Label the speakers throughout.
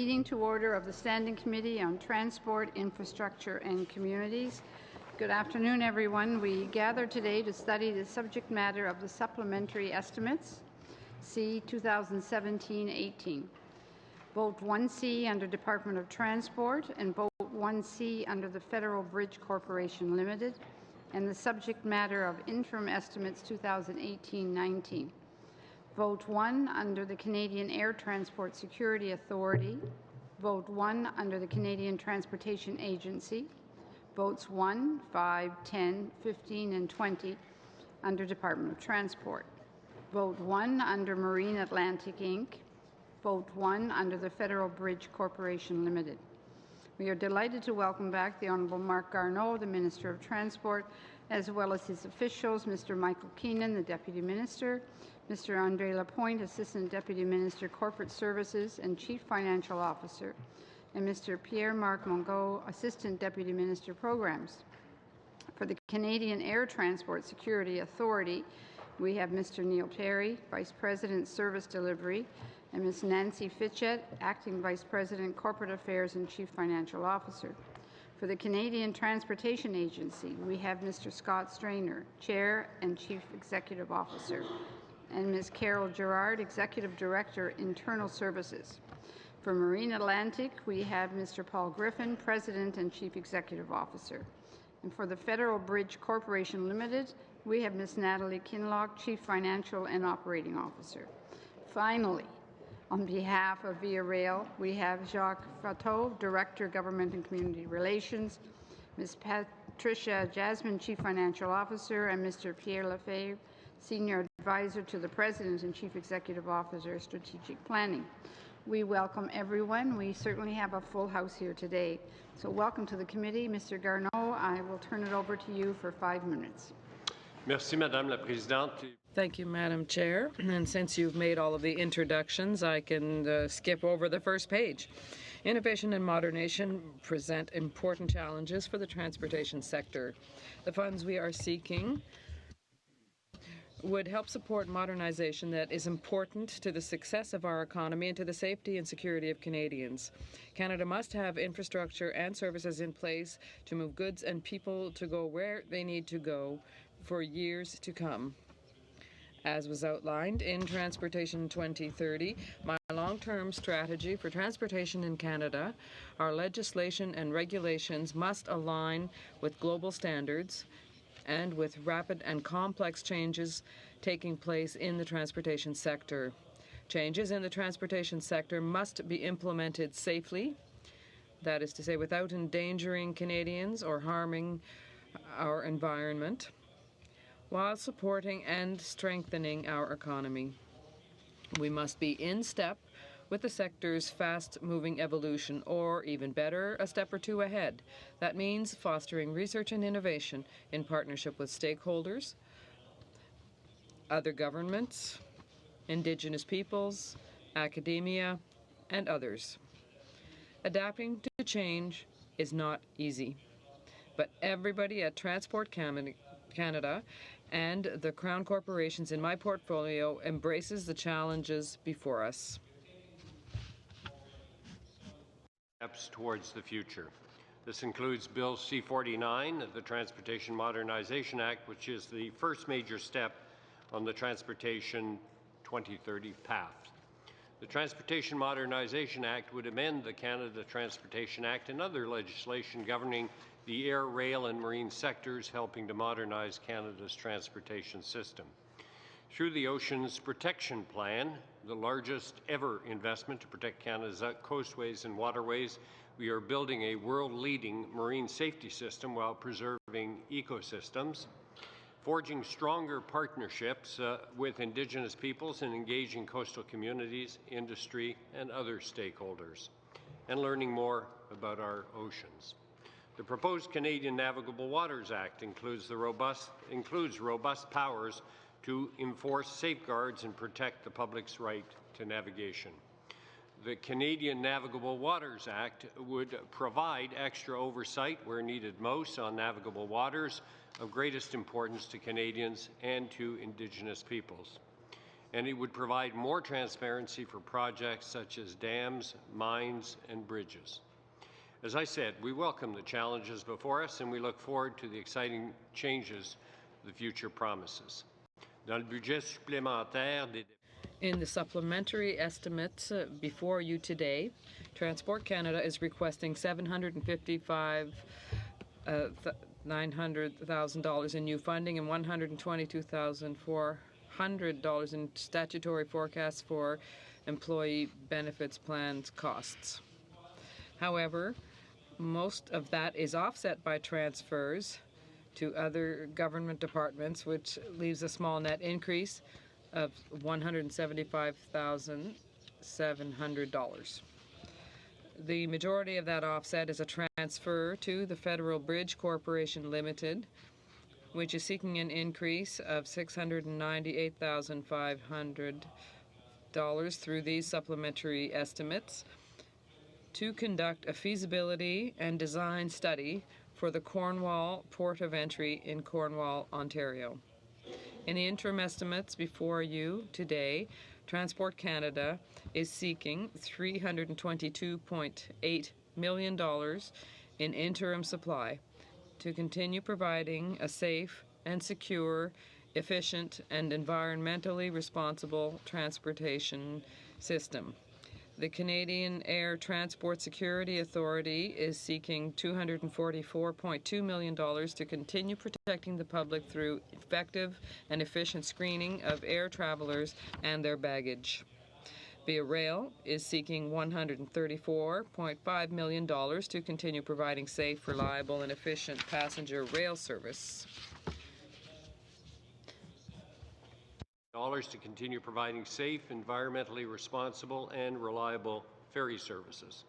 Speaker 1: meeting to order of the Standing Committee on Transport, Infrastructure and Communities. Good afternoon, everyone. We gather today to study the subject matter of the supplementary estimates, C 2017-18. Vote 1C under Department of Transport and Vote 1C under the Federal Bridge Corporation Limited, and the subject matter of interim estimates 2018-19. Vote 1 under the Canadian Air Transport Security Authority. Vote 1 under the Canadian Transportation Agency. Votes 1, 5, 10, 15, and 20 under Department of Transport. Vote 1 under Marine Atlantic, Inc. Vote 1 under the Federal Bridge Corporation Limited. We are delighted to welcome back the Honourable Marc Garneau, the Minister of Transport, as well as his officials, Mr. Michael Keenan, the Deputy Minister, Mr. Andre Lapointe, Assistant Deputy Minister, Corporate Services and Chief Financial Officer, and Mr. Pierre-Marc Mongeau, Assistant Deputy Minister, Programs. For the Canadian Air Transport Security Authority, we have Mr. Neil Perry, Vice President, Service Delivery, and Ms. Nancy Fitchett, Acting Vice President, Corporate Affairs and Chief Financial Officer. For the Canadian Transportation Agency, we have Mr. Scott Strainer, Chair and Chief Executive Officer, and Ms. Carol Gerard, Executive Director, Internal Services. For Marine Atlantic, we have Mr. Paul Griffin, President and Chief Executive Officer. And for the Federal Bridge Corporation Limited, we have Ms. Natalie Kinloch, Chief Financial and Operating Officer. Finally, on behalf of Via Rail, we have Jacques Fateau, Director, Government and Community Relations, Ms. Patricia Jasmine, Chief Financial Officer, and Mr. Pierre Lefebvre, Senior Advisor to the President and Chief Executive Officer, Strategic Planning. We welcome everyone. We certainly have a full house here today. So welcome to the committee. Mr. Garneau, I will turn it over to you for 5 minutes.
Speaker 2: Merci, Madame la Présidente.
Speaker 3: Thank you, Madam Chair. And since you've made all of the introductions, I can skip over the first page. Innovation and modernization present important challenges for the transportation sector. The funds we are seeking would help support modernization that is important to the success of our economy and to the safety and security of Canadians. Canada must have infrastructure and services in place to move goods and people to go where they need to go for years to come. As was outlined in Transportation 2030, my long-term strategy for transportation in Canada, our legislation and regulations must align with global standards and with rapid and complex changes taking place in the transportation sector. Changes in the transportation sector must be implemented safely, that is to say, without endangering Canadians or harming our environment, while supporting and strengthening our economy. We must be in step with the sector's fast-moving evolution, or even better, a step or two ahead. That means fostering research and innovation in partnership with stakeholders, other governments, Indigenous peoples, academia, and others. Adapting to change is not easy, but everybody at Transport Canada and the Crown corporations in my portfolio embraces the challenges before us.
Speaker 2: Steps towards the future. This includes Bill C-49, the Transportation Modernization Act, which is the first major step on the Transportation 2030 path. The Transportation Modernization Act would amend the Canada Transportation Act and other legislation governing the air, rail, and marine sectors, helping to modernize Canada's transportation system. Through the Oceans Protection Plan, the largest ever investment to protect Canada's coastways and waterways, we are building a world-leading marine safety system while preserving ecosystems, forging stronger partnerships with Indigenous peoples and engaging coastal communities, industry, and other stakeholders, and learning more about our oceans. The proposed Canadian Navigable Waters Act includes robust powers to enforce safeguards and protect the public's right to navigation. The Canadian Navigable Waters Act would provide extra oversight where needed most on navigable waters of greatest importance to Canadians and to Indigenous peoples. and it would provide more transparency for projects such as dams, mines, and bridges. As I said, we welcome the challenges before us, and we look forward to the exciting changes the future promises. Dans le budget supplémentaire des
Speaker 3: In the supplementary estimates before you today, Transport Canada is requesting $755,900,000 in new funding and $122,400 in statutory forecasts for employee benefits plans costs. However, most of that is offset by transfers to other government departments, which leaves a small net increase of $175,700. The majority of that offset is a transfer to the Federal Bridge Corporation Limited, which is seeking an increase of $698,500 through these supplementary estimates to conduct a feasibility and design study for the Cornwall Port of Entry in Cornwall, Ontario. In the interim estimates before you today, Transport Canada is seeking $322.8 million in interim supply to continue providing a safe and secure, efficient, and environmentally responsible transportation system. The Canadian Air Transport Security Authority is seeking $244.2 million to continue protecting the public through effective and efficient screening of air travelers and their baggage. Via Rail is seeking $134.5 million to continue providing safe, reliable, and efficient passenger rail service.
Speaker 2: to continue providing safe, environmentally responsible, and reliable ferry services.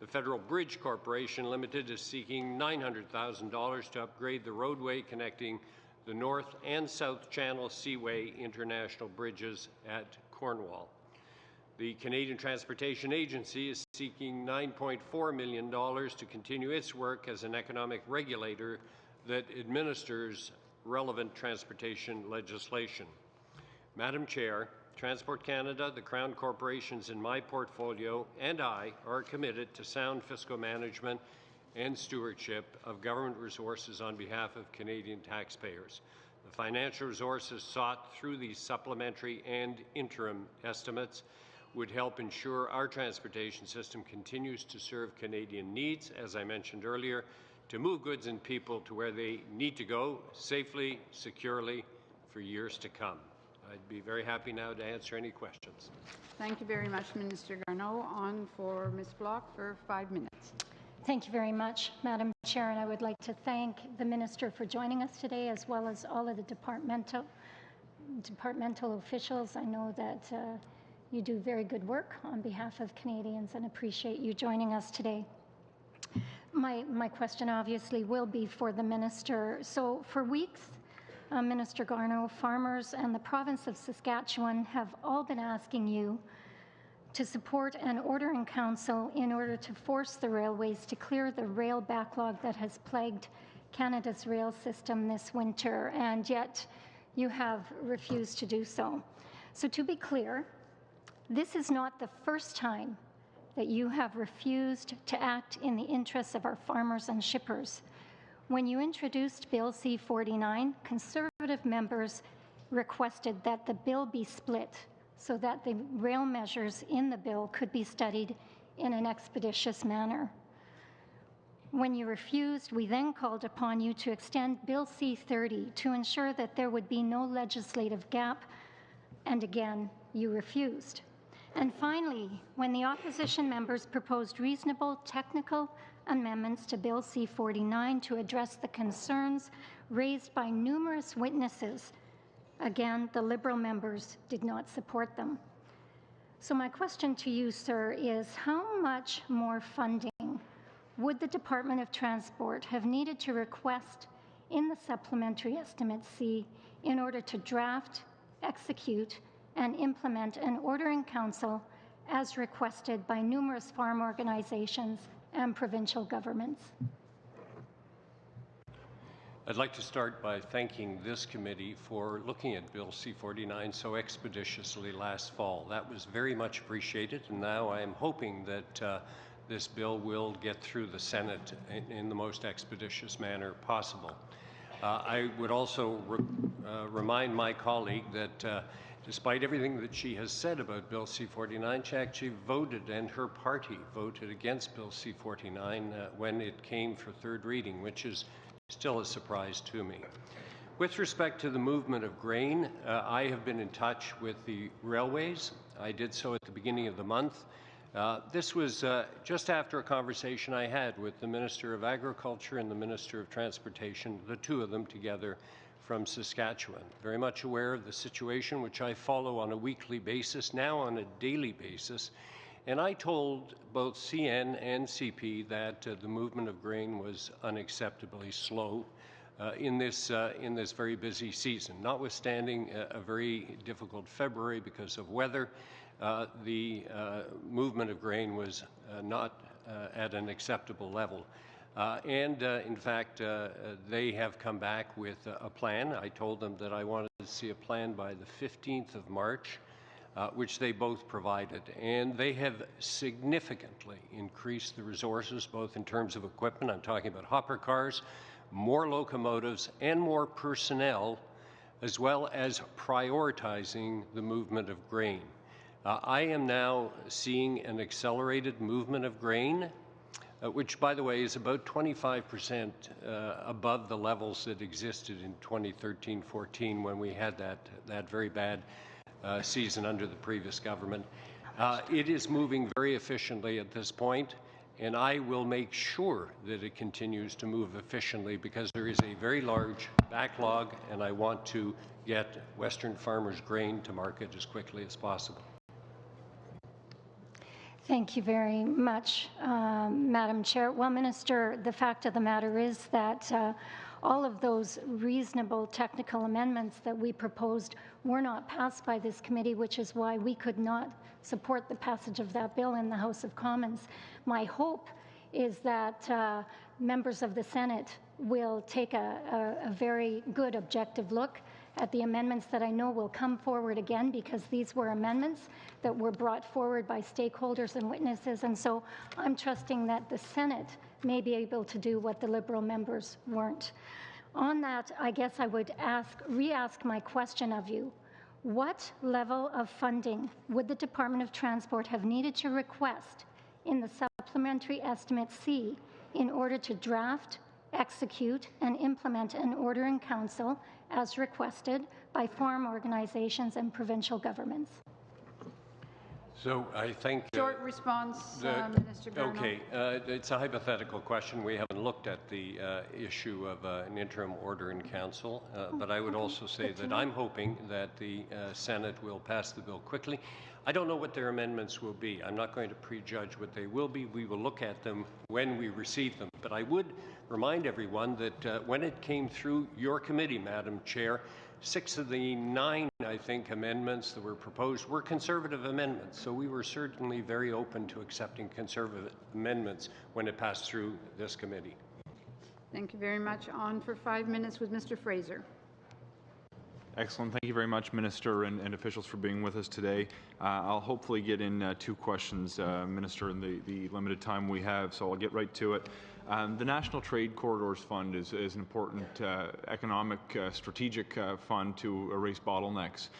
Speaker 2: The Federal Bridge Corporation Limited is seeking $900,000 to upgrade the roadway connecting the North and South Channel Seaway International Bridges at Cornwall. The Canadian Transportation Agency is seeking $9.4 million to continue its work as an economic regulator that administers relevant transportation legislation. Madam Chair, Transport Canada, the Crown corporations in my portfolio, and I are committed to sound fiscal management and stewardship of government resources on behalf of Canadian taxpayers. The financial resources sought through these supplementary and interim estimates would help ensure our transportation system continues to serve Canadian needs, as I mentioned earlier, to move goods and people to where they need to go safely, securely, for years to come. I'd be very happy now to answer any questions.
Speaker 1: Thank you very much, Minister Garneau. On for Ms. Block for 5 minutes.
Speaker 4: Thank you very much, Madam Chair, and I would like to thank the Minister for joining us today, as well as all of the departmental officials. I know that you do very good work on behalf of Canadians and appreciate you joining us today. My question obviously will be for the Minister. So for weeks, Minister Garneau, farmers and the province of Saskatchewan have all been asking you to support an order in council in order to force the railways to clear the rail backlog that has plagued Canada's rail system this winter, and yet you have refused to do so. So to be clear, this is not the first time that you have refused to act in the interests of our farmers and shippers. When you introduced Bill C-49, Conservative members requested that the bill be split so that the rail measures in the bill could be studied in an expeditious manner. When you refused, we then called upon you to extend Bill C-30 to ensure that there would be no legislative gap, and again, you refused. And finally, when the opposition members proposed reasonable technical amendments to Bill C-49 to address the concerns raised by numerous witnesses, again, the Liberal members did not support them. So my question to you, sir, is how much more funding would the Department of Transport have needed to request in the Supplementary Estimate C in order to draft, execute, and implement an order in council as requested by numerous farm organizations and provincial governments?
Speaker 2: I'd like to start by thanking this committee for looking at Bill C-49 so expeditiously last fall. That was very much appreciated, and now I am hoping that this bill will get through the Senate in the most expeditious manner possible. I would also remind my colleague that despite everything that she has said about Bill C-49, she actually voted, and her party voted against Bill C-49 when it came for third reading, which is still a surprise to me. With respect to the movement of grain, I have been in touch with the railways. I did so at the beginning of the month. This was just after a conversation I had with the Minister of Agriculture and the Minister of Transportation, the two of them together from Saskatchewan. Very much aware of the situation, which I follow on a weekly basis, now on a daily basis. And I told both CN and CP that the movement of grain was unacceptably slow in this very busy season. Notwithstanding a very difficult February because of weather, the movement of grain was not at an acceptable level. In fact, they have come back with a plan. I told them that I wanted to see a plan by the 15th of March, which they both provided. And they have significantly increased the resources, both in terms of equipment, I'm talking about hopper cars, more locomotives, and more personnel, as well as prioritizing the movement of grain. I am now seeing an accelerated movement of grain, which, by the way, is about 25% above the levels that existed in 2013-14 when we had that very bad season under the previous government. It is moving very efficiently at this point, and I will make sure that it continues to move efficiently because there is a very large backlog, and I want to get Western farmers' grain to market as quickly as possible.
Speaker 4: Thank you very much, Madam Chair. Well, Minister, the fact of the matter is that all of those reasonable technical amendments that we proposed were not passed by this committee, which is why we could not support the passage of that bill in the House of Commons. My hope is that members of the Senate will take a very good objective look at the amendments that I know will come forward again, because these were amendments that were brought forward by stakeholders and witnesses, and so I'm trusting that the Senate may be able to do what the Liberal members weren't. On that, I guess I would re-ask my question of you. What level of funding would the Department of Transport have needed to request in the Supplementary Estimate C in order to draft, execute, and implement an order in Council as requested by farm organizations and provincial governments?
Speaker 2: So I think...
Speaker 1: Short response, Minister Garneau.
Speaker 2: Okay, it's a hypothetical question. We haven't looked at the issue of an interim order in Council, but I would also say that I'm hoping that the Senate will pass the bill quickly. I don't know what their amendments will be. I'm not going to prejudge what they will be. We will look at them when we receive them. But I would remind everyone that when it came through your committee, Madam Chair, 6 of the 9, I think, amendments that were proposed were Conservative amendments. So we were certainly very open to accepting Conservative amendments when it passed through this committee.
Speaker 1: Thank you very much. On for 5 minutes with Mr. Fraser.
Speaker 5: Excellent. Thank you very much, Minister and officials, for being with us today. I'll hopefully get in 2 questions, Minister, in the limited time we have, so I'll get right to it. The National Trade Corridors Fund is an important economic strategic fund to erase bottlenecks.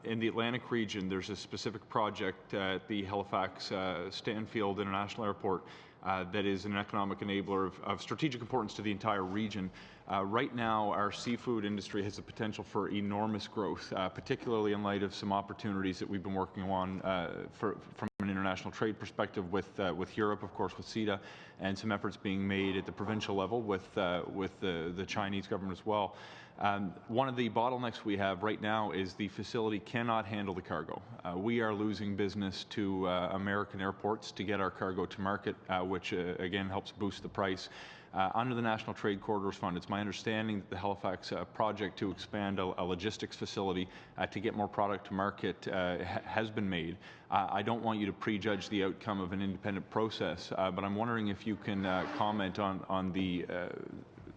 Speaker 5: In the Atlantic region, there's a specific project at the Halifax Stanfield International Airport that is an economic enabler of strategic importance to the entire region. Right now, our seafood industry has the potential for enormous growth, particularly in light of some opportunities that we've been working on from an international trade perspective with Europe, of course, with CETA, and some efforts being made at the provincial level with the Chinese government as well. One of the bottlenecks we have right now is the facility cannot handle the cargo. We are losing business to American airports to get our cargo to market, which again helps boost the price. Under the National Trade Corridors Fund, it's my understanding that the Halifax project to expand a logistics facility to get more product to market has been made. I don't want you to prejudge the outcome of an independent process, but I'm wondering if you can comment on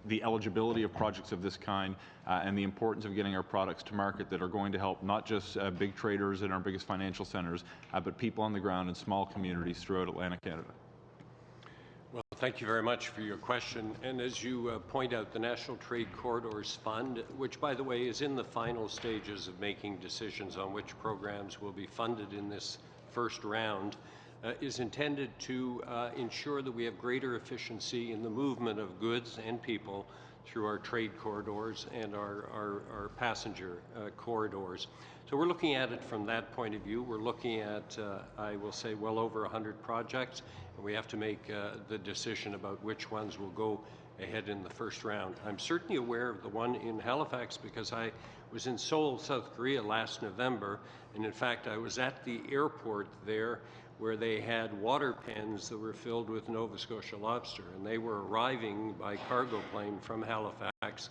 Speaker 5: the eligibility of projects of this kind and the importance of getting our products to market that are going to help not just big traders in our biggest financial centres, but people on the ground in small communities throughout Atlantic Canada.
Speaker 2: Well, thank you very much for your question. And as you point out, the National Trade Corridors Fund, which, by the way, is in the final stages of making decisions on which programs will be funded in this first round, is intended to ensure that we have greater efficiency in the movement of goods and people through our trade corridors and our passenger corridors. So we're looking at it from that point of view. We're looking at, I will say, well over 100 projects, and we have to make the decision about which ones will go ahead in the first round. I'm certainly aware of the one in Halifax because I was in Seoul, South Korea last November, and in fact I was at the airport there where they had water pens that were filled with Nova Scotia lobster, and they were arriving by cargo plane from Halifax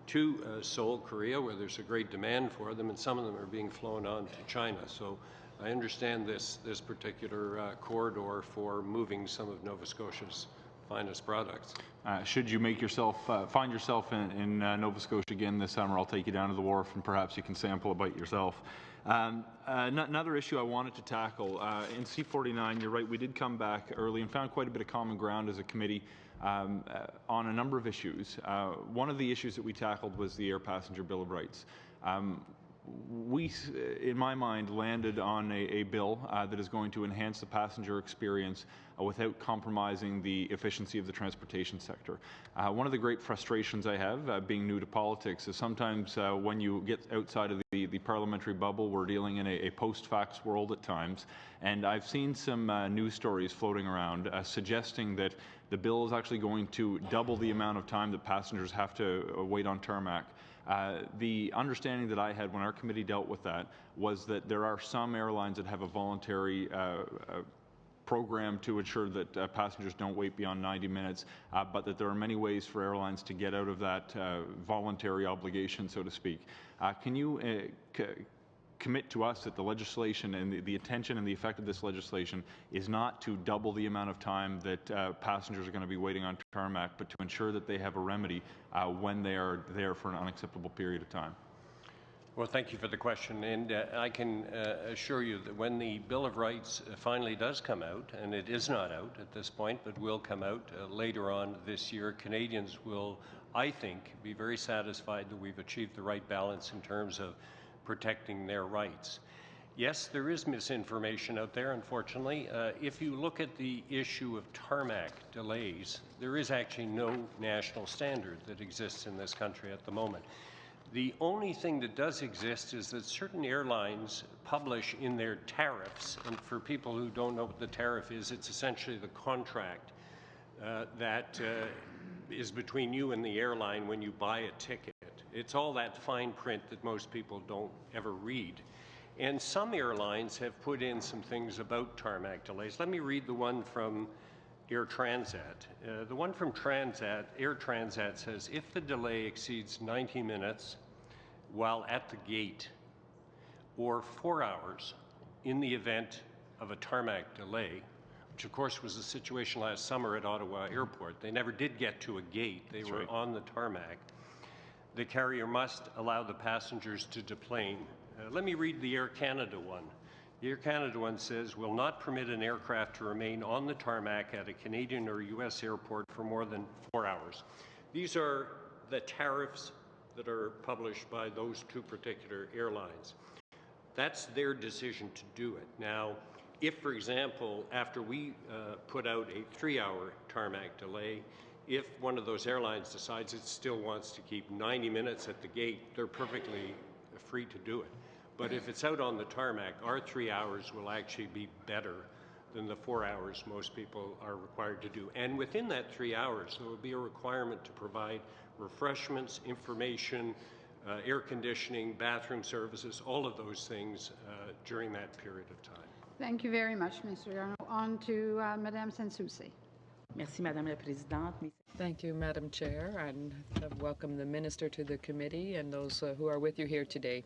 Speaker 2: to Seoul, Korea, where there's a great demand for them, and some of them are being flown on to China. So I understand this particular corridor for moving some of Nova Scotia's finest products.
Speaker 5: Should you make find yourself in Nova Scotia again this summer, I'll take you down to the wharf and perhaps you can sample a bite yourself. Another issue I wanted to tackle, in C49, you're right, we did come back early and found quite a bit of common ground as a committee on a number of issues. One of the issues that we tackled was the Air Passenger Bill of Rights. We, in my mind, landed on a bill that is going to enhance the passenger experience without compromising the efficiency of the transportation sector. One of the great frustrations I have, being new to politics, is sometimes when you get outside of the parliamentary bubble, we're dealing in a post-facts world at times, and I've seen some news stories floating around suggesting that the bill is actually going to double the amount of time that passengers have to wait on tarmac. The understanding that I had when our committee dealt with that was that there are some airlines that have a voluntary program to ensure that passengers don't wait beyond 90 minutes, but that there are many ways for airlines to get out of that voluntary obligation, so to speak. Can you commit to us that the legislation and the intention and the effect of this legislation is not to double the amount of time that passengers are going to be waiting on tarmac, but to ensure that they have a remedy when they are there for an unacceptable period of time?
Speaker 2: Well, thank you for the question, and I can assure you that when the Bill of Rights finally does come out, and it is not out at this point, but will come out later on this year, Canadians will, I think, be very satisfied that we've achieved the right balance in terms of protecting their rights. Yes, there is misinformation out there, unfortunately. If you look at the issue of tarmac delays, there is actually no national standard that exists in this country at the moment. The only thing that does exist is that certain airlines publish in their tariffs, and for people who don't know what the tariff is, it's essentially the contract that is between you and the airline when you buy a ticket. It's all that fine print that most people don't ever read. And some airlines have put in some things about tarmac delays. Let me read the one from Air Transat. The one from Air Transat says, if the delay exceeds 90 minutes while at the gate or 4 hours in the event of a tarmac delay, which of course was the situation last summer at Ottawa Airport. They never did get to a gate. They were on the tarmac. The carrier must allow the passengers to deplane. Let me read the Air Canada one. The Air Canada one says, will not permit an aircraft to remain on the tarmac at a Canadian or U.S. airport for more than 4 hours. These are the tariffs that are published by those two particular airlines. That's their decision to do it. Now, if, for example, after we put out a 3-hour tarmac delay, if one of those airlines decides it still wants to keep 90 minutes at the gate, they're perfectly free to do it. But if it's out on the tarmac, our 3 hours will actually be better than the 4 hours most people are required to do. And within that 3 hours, there will be a requirement to provide refreshments, information, air conditioning, bathroom services, all of those things during that period of time.
Speaker 1: Thank you very much, Mr. Yarno. On to Madame Sanssouci.
Speaker 6: Merci, Madame la Présidente.
Speaker 3: Thank you, Madam Chair, and welcome the Minister to the committee and those who are with you here today.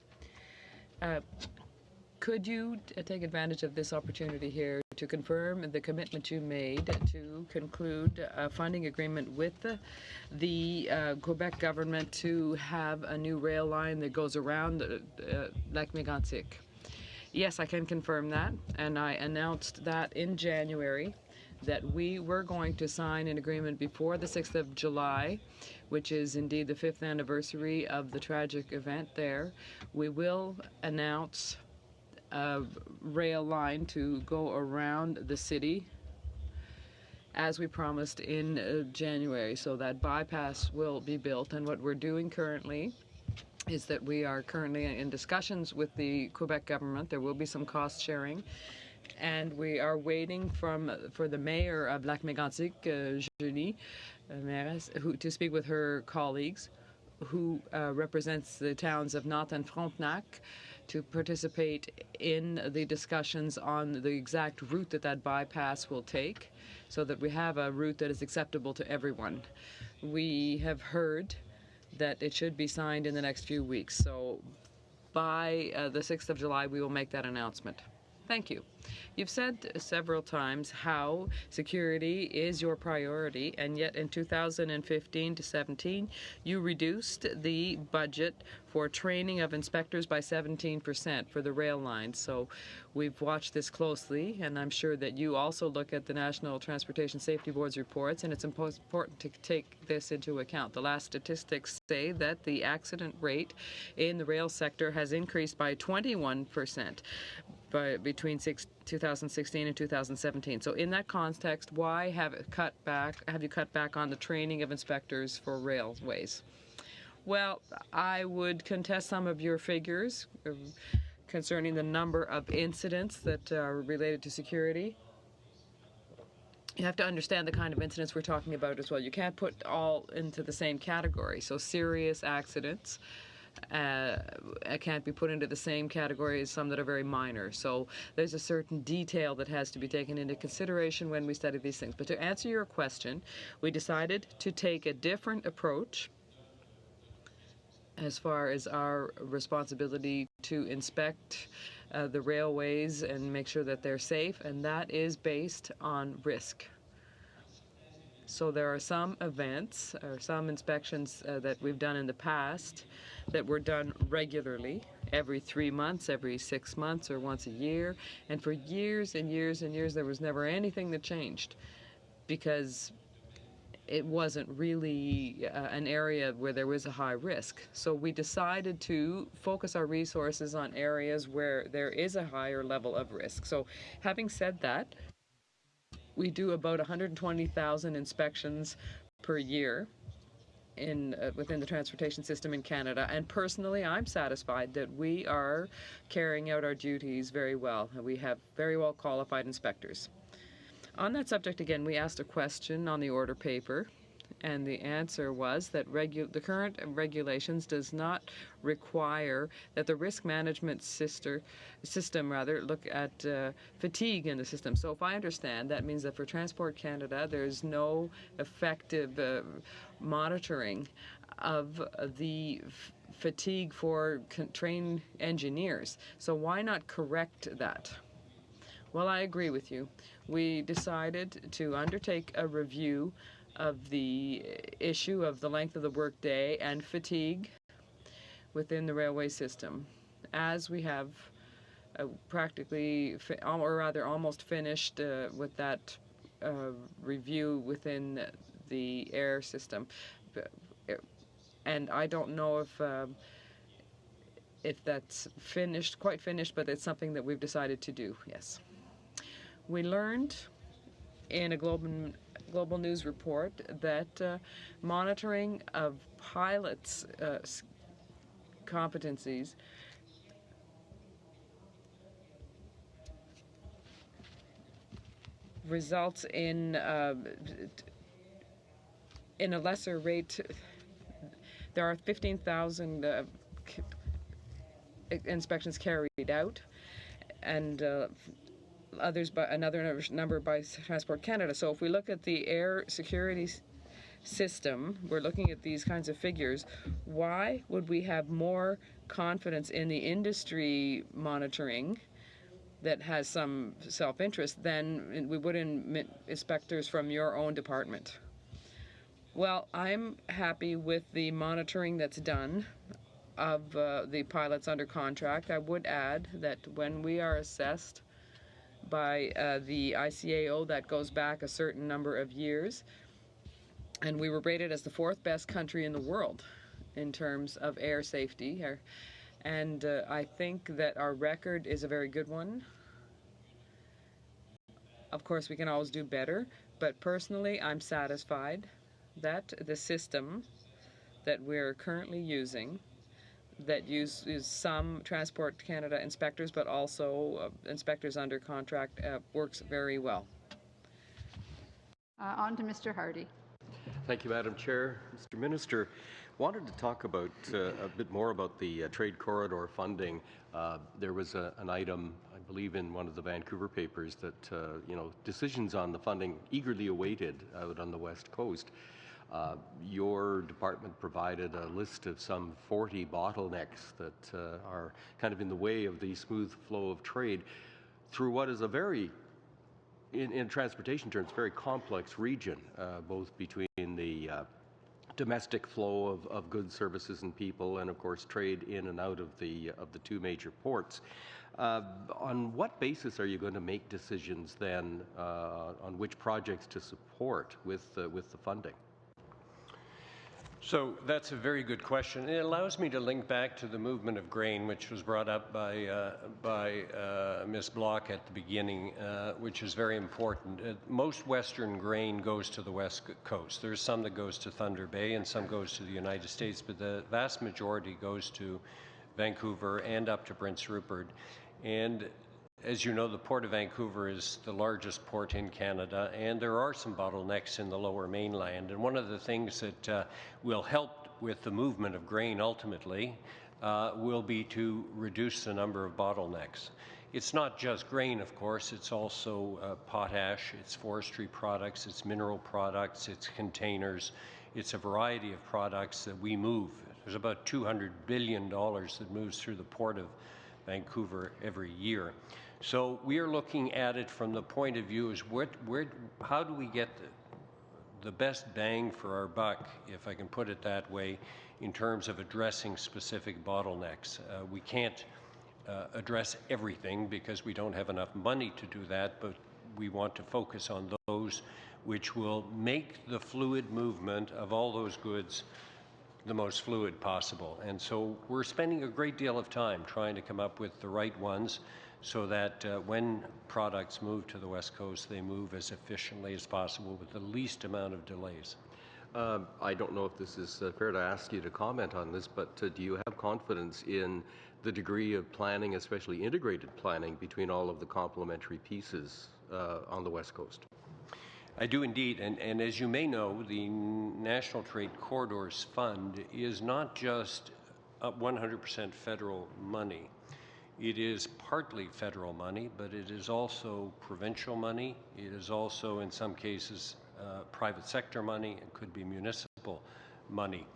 Speaker 3: Could you take advantage of this opportunity here to confirm the commitment you made to conclude a funding agreement with the Quebec government to have a new rail line that goes around Lac Mégantic. Yes, I can confirm that, and I announced that in January that we were going to sign an agreement before the 6th of July, which is indeed the 5th anniversary of the tragic event there. We will announce a rail line to go around the city as we promised in January. So that bypass will be built, and what we're doing currently is that we are currently in discussions with the Quebec government. There will be some cost sharing, and we are waiting for the mayor of Lac Mégantic, Julie, to speak with her colleagues, who represents the towns of Nantes and Frontenac, to participate in the discussions on the exact route that bypass will take, so that we have a route that is acceptable to everyone. We have heard that it should be signed in the next few weeks, so by the 6th of July we will make that announcement. Thank you. You've said several times how security is your priority, and yet in 2015 to 17, you reduced the budget for training of inspectors by 17% for the rail lines. So we've watched this closely, and I'm sure that you also look at the National Transportation Safety Board's reports, and it's important to take this into account. The last statistics say that the accident rate in the rail sector has increased by 21%. Between 2016 and 2017. So in that context, why have you cut back on the training of inspectors for railways? Well, I would contest some of your figures concerning the number of incidents that are related to security. You have to understand the kind of incidents we're talking about as well. You can't put all into the same category. So serious accidents can't be put into the same category as some that are very minor. So there's a certain detail that has to be taken into consideration when we study these things. But to answer your question, we decided to take a different approach as far as our responsibility to inspect the railways and make sure that they're safe, and that is based on risk. So there are some events or some inspections that we've done in the past that were done regularly, every 3 months, every 6 months, or once a year. And for years and years and years, there was never anything that changed because it wasn't really an area where there was a high risk. So we decided to focus our resources on areas where there is a higher level of risk. So having said that, we do about 120,000 inspections per year within the transportation system in Canada, and personally I'm satisfied that we are carrying out our duties very well. We have very well qualified inspectors. On that subject again, we asked a question on the order paper, and the answer was that the current regulations does not require that the risk management system look at fatigue in the system. So if I understand, that means that for Transport Canada there's no effective monitoring of the fatigue for trained engineers. So why not correct that? Well, I agree with you. We decided to undertake a review of the issue of the length of the workday and fatigue within the railway system, as we have almost finished with that review within the air system. And I don't know if that's quite finished, but it's something that we've decided to do, yes. We learned in a global news report that monitoring of pilots' competencies results in a lesser rate. There are 15,000 inspections carried out, and others by another number by Transport Canada. So if we look at the air security system, we're looking at these kinds of figures. Why would we have more confidence in the industry monitoring that has some self-interest, then we would admit inspectors from your own department. Well, I'm happy with the monitoring that's done of the pilots under contract. I would add that when we are assessed by the ICAO, that goes back a certain number of years, and we were rated as the 4th best country in the world in terms of air safety. And I think that our record is a very good one. Of course, we can always do better, but personally, I'm satisfied that the system that we're currently using, that uses some Transport Canada inspectors, but also inspectors under contract, works very well.
Speaker 1: On to Mr. Hardy.
Speaker 7: Thank you, Madam Chair. Mr. Minister, wanted to talk about a bit more about the trade corridor funding. There was an item, I believe, in one of the Vancouver papers that decisions on the funding eagerly awaited out on the West Coast. Your department provided a list of some 40 bottlenecks that are kind of in the way of the smooth flow of trade through what is a very, in transportation terms, very complex region, both between the domestic flow of goods, services, and people, and of course trade in and out of the two major ports. On what basis are you going to make decisions then on which projects to support with the funding?
Speaker 2: So that's a very good question. It allows me to link back to the movement of grain, which was brought up by Ms. Block at the beginning, which is very important. Most Western grain goes to the West Coast. There's some that goes to Thunder Bay and some goes to the United States, but the vast majority goes to Vancouver and up to Prince Rupert. And as you know, the Port of Vancouver is the largest port in Canada, and there are some bottlenecks in the Lower Mainland. And one of the things that will help with the movement of grain ultimately will be to reduce the number of bottlenecks. It's not just grain, of course, it's also potash, it's forestry products, it's mineral products, it's containers, it's a variety of products that we move. There's about $200 billion that moves through the Port of Vancouver every year. So we are looking at it from the point of view is how do we get the best bang for our buck, if I can put it that way, in terms of addressing specific bottlenecks. We can't address everything because we don't have enough money to do that, but we want to focus on those which will make the fluid movement of all those goods the most fluid possible. And so we're spending a great deal of time trying to come up with the right ones so that when products move to the West Coast, they move as efficiently as possible with the least amount of delays.
Speaker 7: I don't know if this is fair to ask you to comment on this, but do you have confidence in the degree of planning, especially integrated planning, between all of the complementary pieces on the West Coast?
Speaker 2: I do indeed, and as you may know, the National Trade Corridors Fund is not just 100% federal money. It is partly federal money, but it is also provincial money. It is also, in some cases, private sector money. It could be municipal money.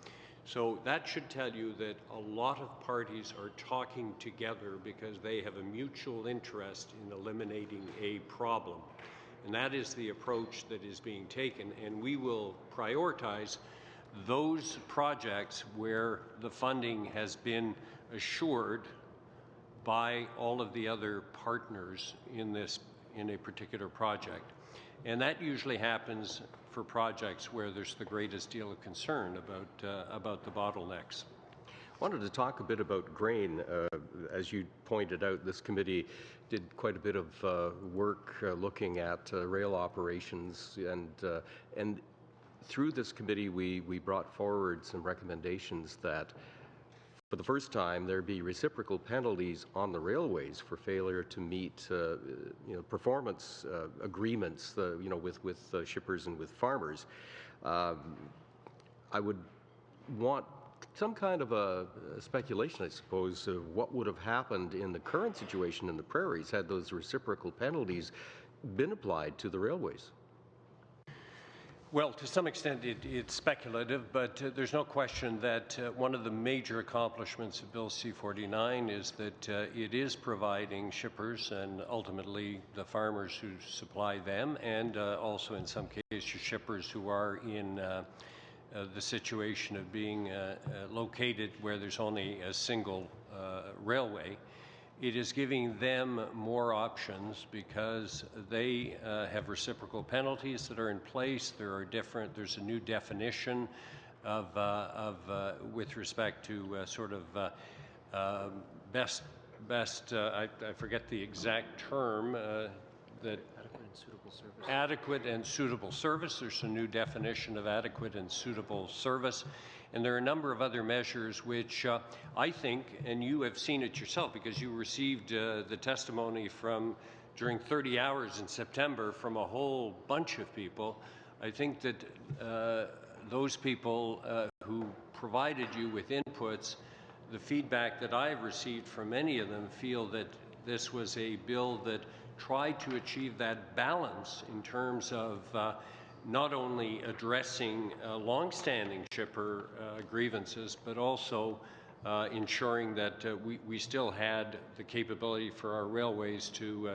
Speaker 2: So that should tell you that a lot of parties are talking together because they have a mutual interest in eliminating a problem. And that is the approach that is being taken, and we will prioritize those projects where the funding has been assured by all of the other partners in a particular project. And that usually happens for projects where there's the greatest deal of concern about the bottlenecks.
Speaker 7: I wanted to talk a bit about grain. As you pointed out, this committee did quite a bit of work looking at rail operations, and through this committee we brought forward some recommendations that for the first time there be reciprocal penalties on the railways for failure to meet performance agreements with shippers and with farmers. I would want some kind of a speculation, I suppose, of what would have happened in the current situation in the prairies had those reciprocal penalties been applied to the railways.
Speaker 2: Well, to some extent it's speculative, but there's no question that one of the major accomplishments of Bill C-49 is that it is providing shippers and ultimately the farmers who supply them, and also in some cases shippers who are in the situation of being located where there's only a single railway. It is giving them more options because they have reciprocal penalties that are in place. There's a new definition of with respect to I forget the exact term that. Adequate and suitable service. There's a new definition of adequate and suitable service. And there are a number of other measures which I think, and you have seen it yourself because you received the testimony during 30 hours in September from a whole bunch of people. I think that those people who provided you with inputs, the feedback that I've received from many of them feel that this was a bill that tried to achieve that balance in terms of not only addressing long-standing shipper grievances, but also ensuring that we still had the capability for our railways to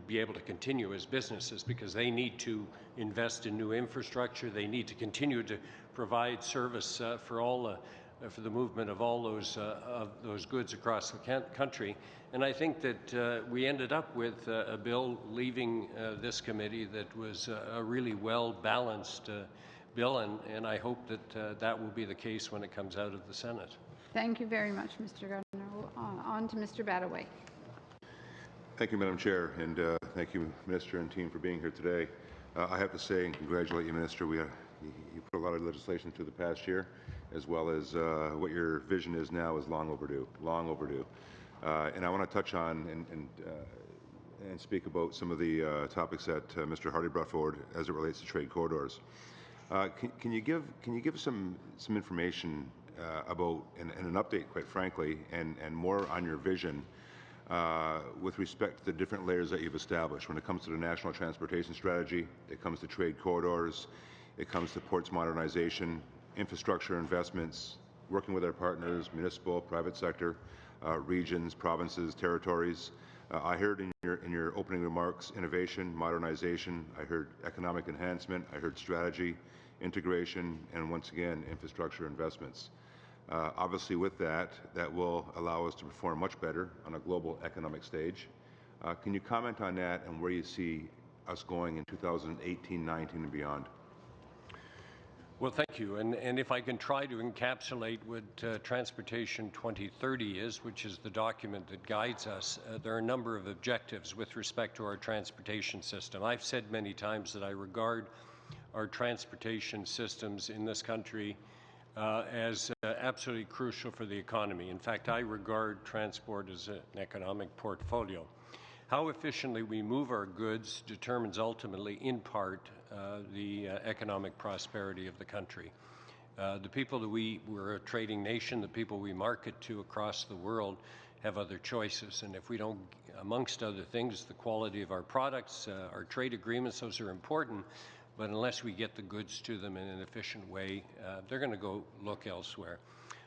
Speaker 2: be able to continue as businesses, because they need to invest in new infrastructure. They need to continue to provide service for the movement of all those goods across the country. And I think that we ended up with a bill leaving this committee that was a really well-balanced bill, and I hope that that will be the case when it comes out of the Senate.
Speaker 1: Thank you very much, Mr. Gardner. On to Mr. Badaway.
Speaker 8: Thank you, Madam Chair, and thank you, Minister and team, for being here today. I have to say and congratulate you, Minister. You put a lot of legislation through the past year, as well as what your vision is now is long overdue, long overdue. And I want to touch on and speak about some of the topics that Mr. Hardy brought forward as it relates to trade corridors. Can you give some information about and an update, quite frankly, and more on your vision with respect to the different layers that you've established when it comes to the national transportation strategy, it comes to trade corridors, it comes to ports modernization, infrastructure investments, working with our partners, municipal, private sector, regions, provinces, territories. I heard in your opening remarks innovation, modernization. I heard economic enhancement. I heard strategy, integration, and once again, infrastructure investments. Obviously with that will allow us to perform much better on a global economic stage. Can you comment on that and where you see us going in 2018, 19, and beyond?
Speaker 2: Well, thank you. And if I can try to encapsulate what Transportation 2030 is, which is the document that guides us, there are a number of objectives with respect to our transportation system. I've said many times that I regard our transportation systems in this country as absolutely crucial for the economy. In fact, I regard transport as an economic portfolio. How efficiently we move our goods determines ultimately, in part, the economic prosperity of the country. The people that we're a trading nation, the people we market to across the world have other choices. And if we don't, amongst other things, the quality of our products, our trade agreements, those are important. But unless we get the goods to them in an efficient way, they're going to go look elsewhere.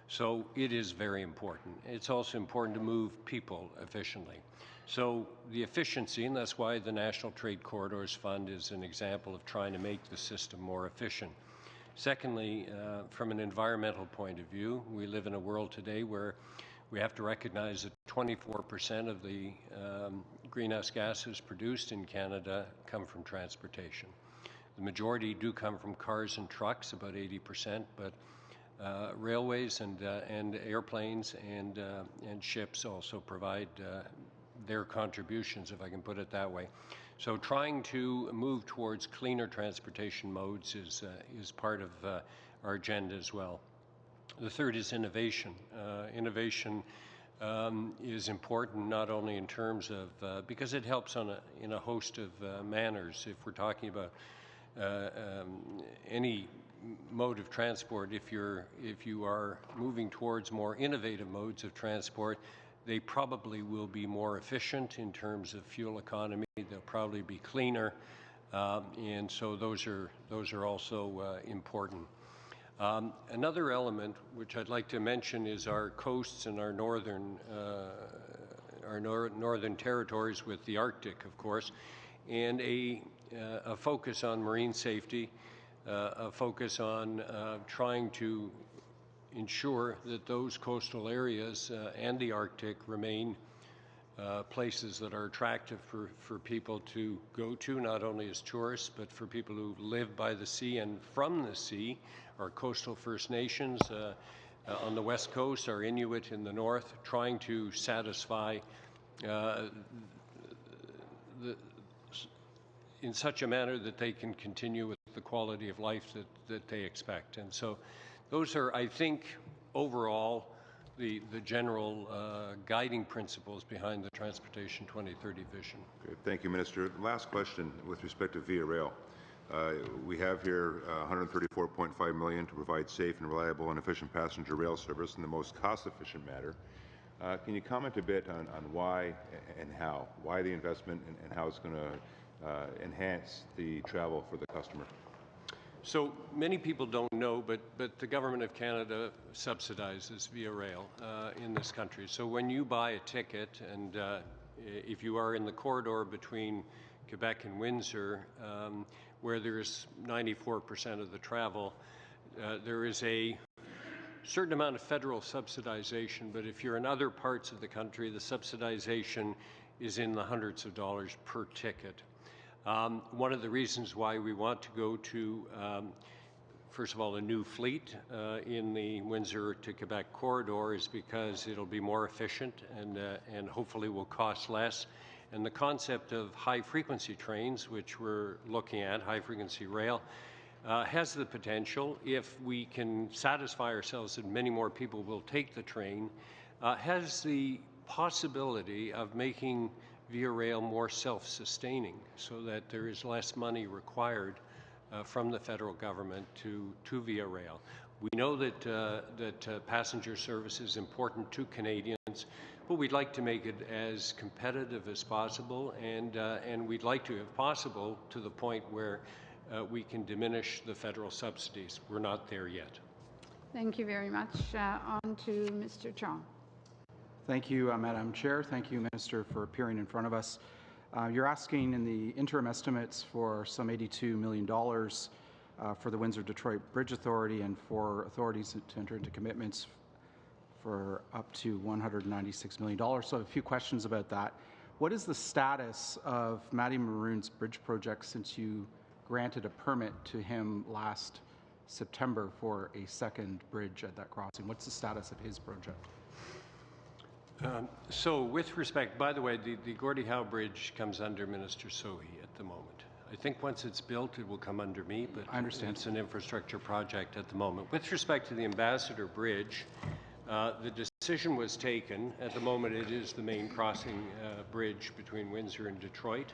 Speaker 2: So it is very important. It's also important to move people efficiently. So the efficiency, and that's why the National Trade Corridors Fund is an example of trying to make the system more efficient. Secondly, from an environmental point of view, we live in a world today where we have to recognize that 24% of the greenhouse gases produced in Canada come from transportation. The majority do come from cars and trucks, about 80%, but railways and airplanes and ships also provide their contributions, if I can put it that way. So trying to move towards cleaner transportation modes is part of our agenda as well. The third is innovation. Innovation is important not only in terms of, because it helps in a host of manners. If we're talking about any mode of transport, if you are moving towards more innovative modes of transport, they probably will be more efficient in terms of fuel economy. They'll probably be cleaner. and so those are also important. Another element which I'd like to mention is our coasts and our northern territories with the Arctic, of course, and a focus on marine safety, a focus on trying to ensure that those coastal areas and the Arctic remain places that are attractive for people to go to, not only as tourists, but for people who live by the sea and from the sea. Our coastal First Nations on the west coast, our Inuit in the north, trying to satisfy in such a manner that they can continue with the quality of life that they expect. And so those are, I think, overall, the general guiding principles behind the Transportation 2030 vision.
Speaker 8: Good. Thank you, Minister. Last question with respect to Via Rail. We have here $134.5 million to provide safe and reliable and efficient passenger rail service in the most cost-efficient manner. Can you comment a bit on why and how? Why the investment and how it's going to enhance the travel for the customer?
Speaker 2: So many people don't know, but the Government of Canada subsidizes Via Rail in this country. So when you buy a ticket, and if you are in the corridor between Quebec and Windsor, where there's 94% of the travel, there is a certain amount of federal subsidization, but if you're in other parts of the country, the subsidization is in the hundreds of dollars per ticket. One of the reasons why we want to go to, first of all, a new fleet in the Windsor to Quebec corridor is because it'll be more efficient and hopefully will cost less. And the concept of high-frequency trains, which we're looking at, high-frequency rail, has the potential, if we can satisfy ourselves that many more people will take the train, has the possibility of making Via Rail more self-sustaining so that there is less money required from the federal government to Via Rail. We know that passenger service is important to Canadians, but we'd like to make it as competitive as possible, and we'd like to, if possible, to the point where we can diminish the federal subsidies. We're not there yet.
Speaker 1: Thank you very much. On to Mr. Chong.
Speaker 9: Thank you, Madam Chair. Thank you, Minister, for appearing in front of us. You're asking in the interim estimates for some $82 million for the Windsor-Detroit Bridge Authority and for authorities to enter into commitments for up to $196 million. So a few questions about that. What is the status of Matty Maroon's bridge project since you granted a permit to him last September for a second bridge at that crossing? What's the status of his project?
Speaker 2: So with respect, by the way, the Gordie Howe Bridge comes under Minister Sohi at the moment. I think once it's built, it will come under me, but I understand it's an infrastructure project at the moment. With respect to the Ambassador Bridge, the decision was taken. At the moment, it is the main crossing bridge between Windsor and Detroit.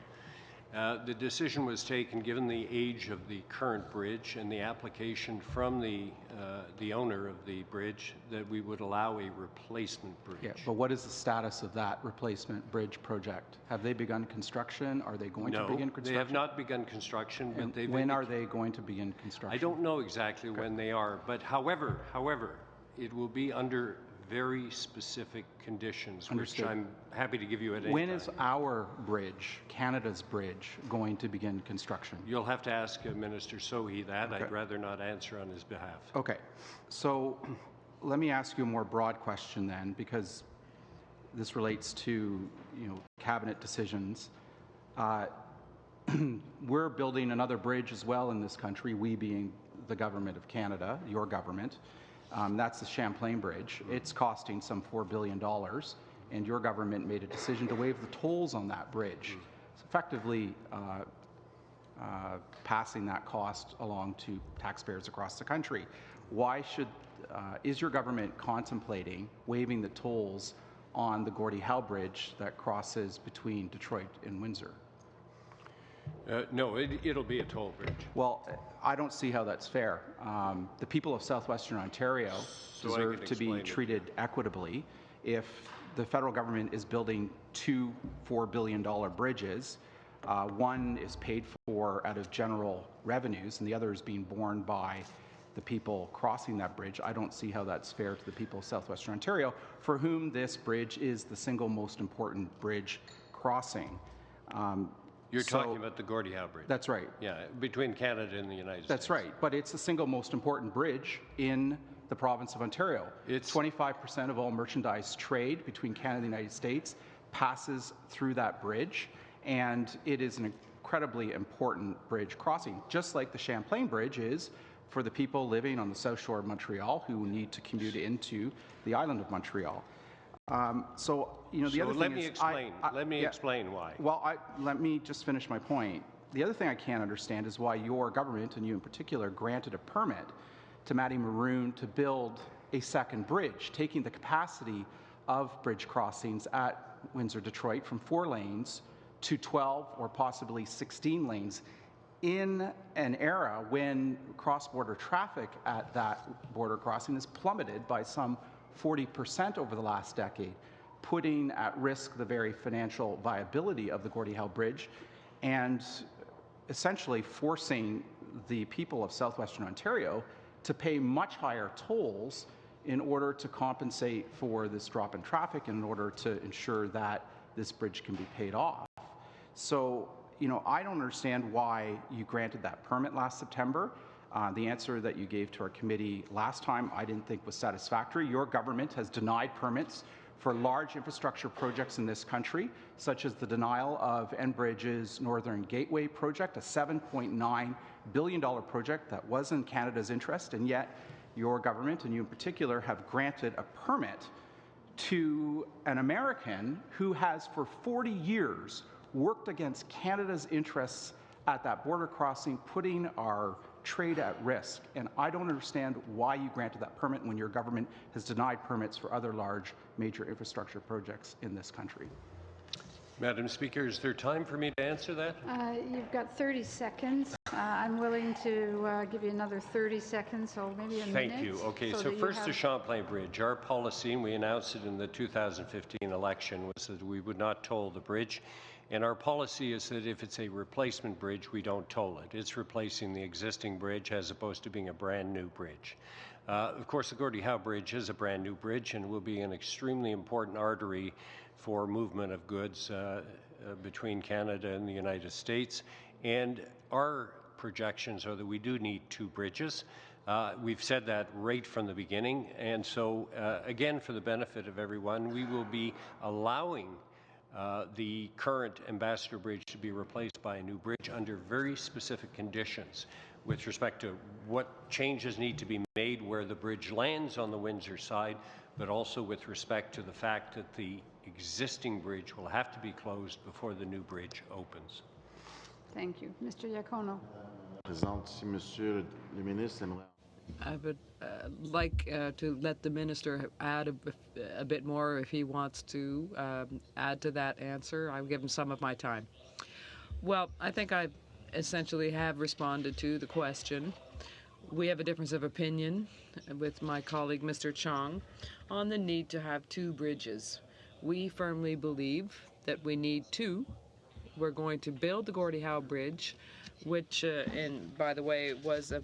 Speaker 2: The decision was taken, given the age of the current bridge and the application from the owner of the bridge, that we would allow a replacement bridge.
Speaker 9: Yeah, but what is the status of that replacement bridge project? Have they begun construction? Are they going to begin construction?
Speaker 2: No, they have not begun construction.
Speaker 9: And
Speaker 2: but
Speaker 9: when are they going to begin construction?
Speaker 2: I don't know exactly when they are, but however, it will be under very specific conditions,
Speaker 9: Understood.
Speaker 2: Which I'm happy to give you at any
Speaker 9: When
Speaker 2: time.
Speaker 9: is our bridge, Canada's bridge, going to begin construction?
Speaker 2: You'll have to ask Minister Sohi that.
Speaker 9: Okay.
Speaker 2: I'd rather not answer on his behalf.
Speaker 9: Okay. So let me ask you a more broad question then, because this relates to, cabinet decisions. We're building another bridge as well in this country, we being the government of Canada, your government. That's the Champlain Bridge. It's costing some $4 billion, and your government made a decision to waive the tolls on that bridge. It's effectively passing that cost along to taxpayers across the country. Why is your government contemplating waiving the tolls on the Gordie Howe Bridge that crosses between Detroit and Windsor?
Speaker 2: No, it'll be a toll bridge.
Speaker 9: Well, I don't see how that's fair. The people of southwestern Ontario deserve to be treated equitably. If the federal government is building two $4 billion bridges, One is paid for out of general revenues, and the other is being borne by the people crossing that bridge. I don't see how that's fair to the people of southwestern Ontario, for whom this bridge is the single most important bridge crossing.
Speaker 2: You're talking about the Gordie Howe Bridge.
Speaker 9: That's right.
Speaker 2: Yeah, between Canada and the United States.
Speaker 9: That's right, but it's the single most important bridge in the province of Ontario. It's 25% of all merchandise trade between Canada and the United States passes through that bridge, and it is an incredibly important bridge crossing, just like the Champlain Bridge is for the people living on the south shore of Montreal who need to commute into the island of Montreal. So, you know, the other thing is...
Speaker 2: Let me explain why.
Speaker 9: Well, let me just finish my point. The other thing I can't understand is why your government, and you in particular, granted a permit to Matty Maroon to build a second bridge, taking the capacity of bridge crossings at Windsor-Detroit from 4 lanes to 12 or possibly 16 lanes in an era when cross-border traffic at that border crossing has plummeted by some 40% over the last decade, putting at risk the very financial viability of the Gordie Howe Bridge and essentially forcing the people of southwestern Ontario to pay much higher tolls in order to compensate for this drop in traffic and in order to ensure that this bridge can be paid off. So, you know, I don't understand why you granted that permit last September. The answer that you gave to our committee last time I didn't think was satisfactory. Your government has denied permits for large infrastructure projects in this country, such as the denial of Enbridge's Northern Gateway project, a $7.9 billion project that was in Canada's interest, and yet your government, and you in particular, have granted a permit to an American who has for 40 years worked against Canada's interests at that border crossing, putting our trade at risk. And I don't understand why you granted that permit when your government has denied permits for other large major infrastructure projects in this country.
Speaker 2: Madam Speaker, is there time for me to answer that?
Speaker 1: You've got 30 seconds. I'm willing to give you another 30 seconds, so maybe a minute.
Speaker 2: Thank you. Okay, so first the Champlain Bridge. Our policy, and we announced it in the 2015 election, was that we would not toll the bridge. And our policy is that if it's a replacement bridge, we don't toll it. It's replacing the existing bridge as opposed to being a brand new bridge. Of course, the Gordie Howe Bridge is a brand new bridge and will be an extremely important artery for movement of goods between Canada and the United States. And our projections are that we do need 2 bridges. We've said that right from the beginning. And so, again, for the benefit of everyone, we will be allowing the current Ambassador Bridge to be replaced by a new bridge under very specific conditions with respect to what changes need to be made where the bridge lands on the Windsor side, but also with respect to the fact that the existing bridge will have to be closed before the new bridge opens.
Speaker 1: Thank you. Mr. Iacono.
Speaker 3: I would like to let the minister add a bit more if he wants to add to that answer. I'll give him some of my time. Well, I think I essentially have responded to the question. We have a difference of opinion with my colleague, Mr. Chong, on the need to have 2 bridges. We firmly believe that we need 2. We're going to build the Gordie Howe Bridge, which, and by the way, was a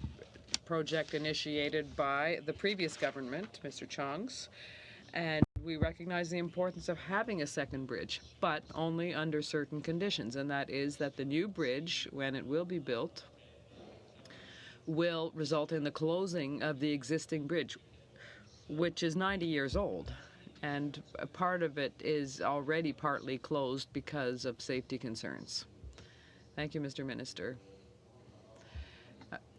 Speaker 3: project initiated by the previous government, Mr. Chong's, and we recognize the importance of having a second bridge, but only under certain conditions, and that is that the new bridge, when it will be built, will result in the closing of the existing bridge, which is 90 years old, and a part of it is already partly closed because of safety concerns. Thank you, Mr. Minister.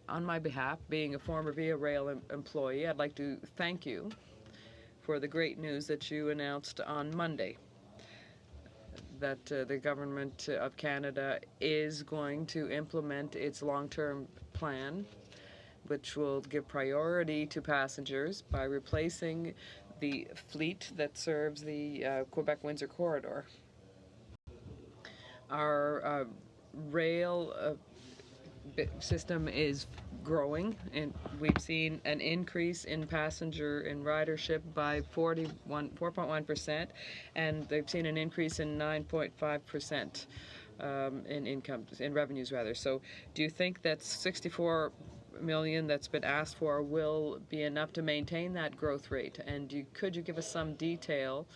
Speaker 3: On my behalf, being a former Via Rail employee, I'd like to thank you for the great news that you announced on Monday, that the Government of Canada is going to implement its long-term plan, which will give priority to passengers by replacing the fleet that serves the Quebec-Windsor corridor. Our rail system is growing, and we've seen an increase in passenger and ridership by 4.1%, and they've seen an increase in 9.5% in revenues rather. So do you think that 64 million that's been asked for will be enough to maintain that growth rate? And could you give us some detail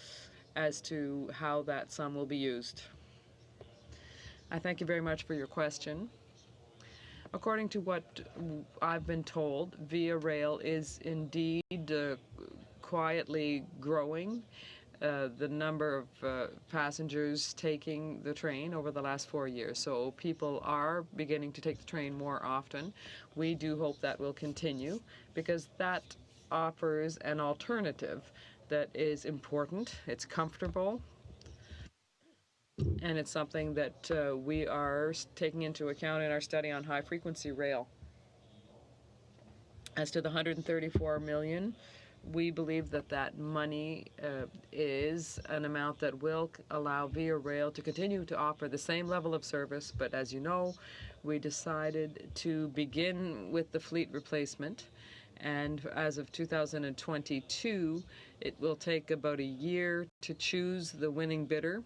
Speaker 3: as to how that sum will be used? I thank you very much for your question. According to what I've been told, Via Rail is indeed quietly growing. The number of passengers taking the train over the last 4 years. So people are beginning to take the train more often. We do hope that will continue because that offers an alternative that is important, it's comfortable, and it's something that we are taking into account in our study on high-frequency rail. As to the 134 million, we believe that that money is an amount that will allow Via Rail to continue to offer the same level of service, but as you know, we decided to begin with the fleet replacement, and as of 2022, it will take about a year to choose the winning bidder,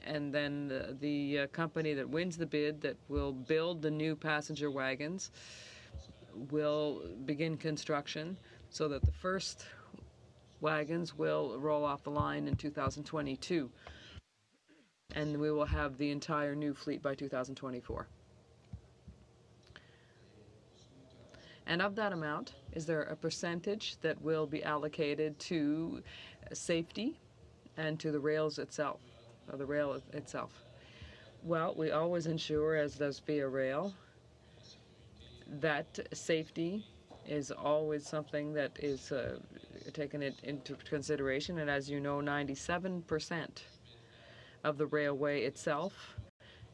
Speaker 3: and then the company that wins the bid that will build the new passenger wagons will begin construction so that the first wagons will roll off the line in 2022, and we will have the entire new fleet by 2024. And of that amount, is there a percentage that will be allocated to safety and to the rails itself, or the rail itself? Well, we always ensure, as does Via Rail, that safety is always something that is taken into consideration, and as you know, 97% of the railway itself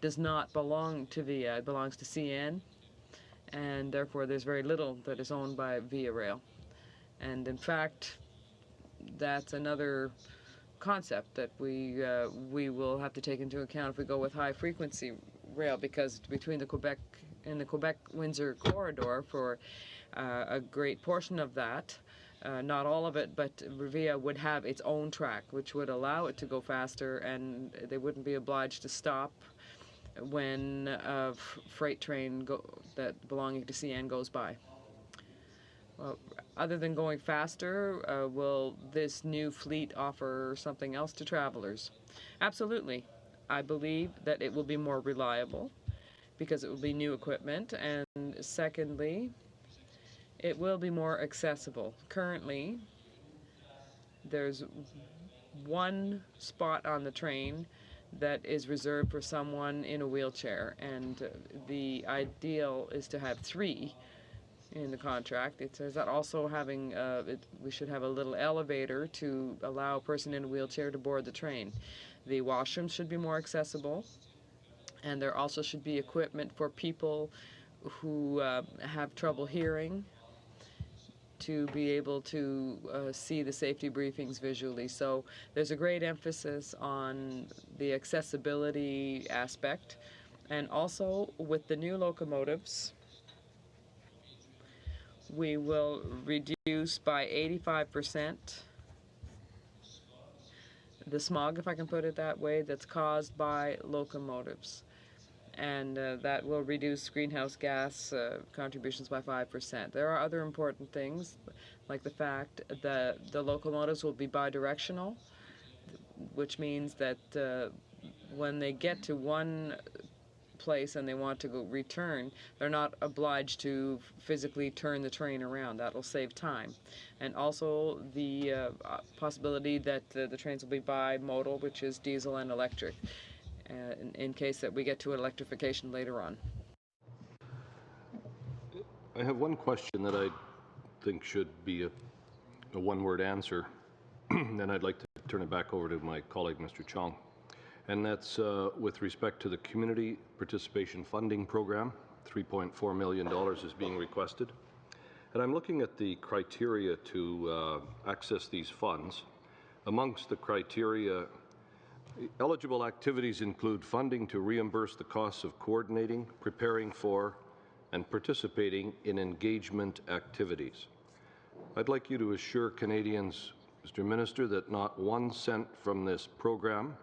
Speaker 3: does not belong to Via. It belongs to CN, and therefore there's very little that is owned by Via Rail. And in fact, that's another concept that we will have to take into account if we go with high-frequency rail, because between the Quebec and the Quebec-Windsor corridor, for a great portion of that, not all of it, but Via would have its own track, which would allow it to go faster, and they wouldn't be obliged to stop when a freight train that belonging to CN goes by. Well, other than going faster, will this new fleet offer something else to travelers? Absolutely. I believe that it will be more reliable because it will be new equipment, and secondly, it will be more accessible. Currently, there's one spot on the train that is reserved for someone in a wheelchair, and the ideal is to have 3 in the contract. It says that also having we should have a little elevator to allow a person in a wheelchair to board the train. The washrooms should be more accessible, and there also should be equipment for people who have trouble hearing to be able to see the safety briefings visually. So there's a great emphasis on the accessibility aspect, and also with the new locomotives, we will reduce by 85% the smog, if I can put it that way, that's caused by locomotives. And that will reduce greenhouse gas contributions by 5%. There are other important things, like the fact that the locomotives will be bidirectional, which means that when they get to one place and they want to go return, they're not obliged to physically turn the train around. That'll save time. And also the possibility that the trains will be bimodal, which is diesel and electric, in case that we get to electrification later on.
Speaker 7: I have one question that I think should be a one-word answer, and I'd like to turn it back over to my colleague, Mr. Chong. And that's with respect to the Community Participation Funding Program. $3.4 million is being requested. And I'm looking at the criteria to access these funds. Amongst the criteria, eligible activities include funding to reimburse the costs of coordinating, preparing for, and participating in engagement activities. I'd like you to assure Canadians, Mr. Minister, that not 1 cent from this program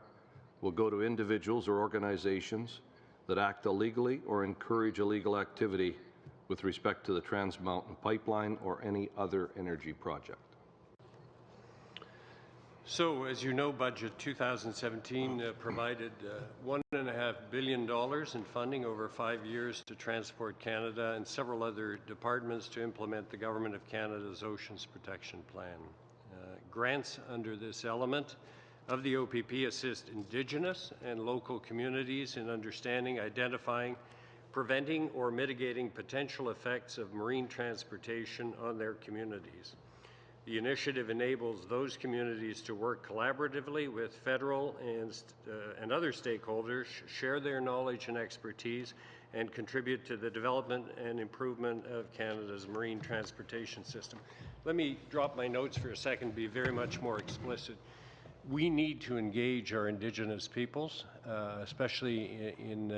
Speaker 7: will go to individuals or organizations
Speaker 10: that act illegally or encourage illegal activity with respect to the Trans Mountain Pipeline or any other energy project?
Speaker 2: So, as you know, Budget 2017 provided $1.5 billion in funding over 5 years to Transport Canada and several other departments to implement the Government of Canada's Oceans Protection Plan. Grants under this element of the OPP assist Indigenous and local communities in understanding, identifying, preventing, or mitigating potential effects of marine transportation on their communities. The initiative enables those communities to work collaboratively with federal and other stakeholders, share their knowledge and expertise, and contribute to the development and improvement of Canada's marine transportation system. Let me drop my notes for a second, be very much more explicit. We need to engage our Indigenous peoples, especially in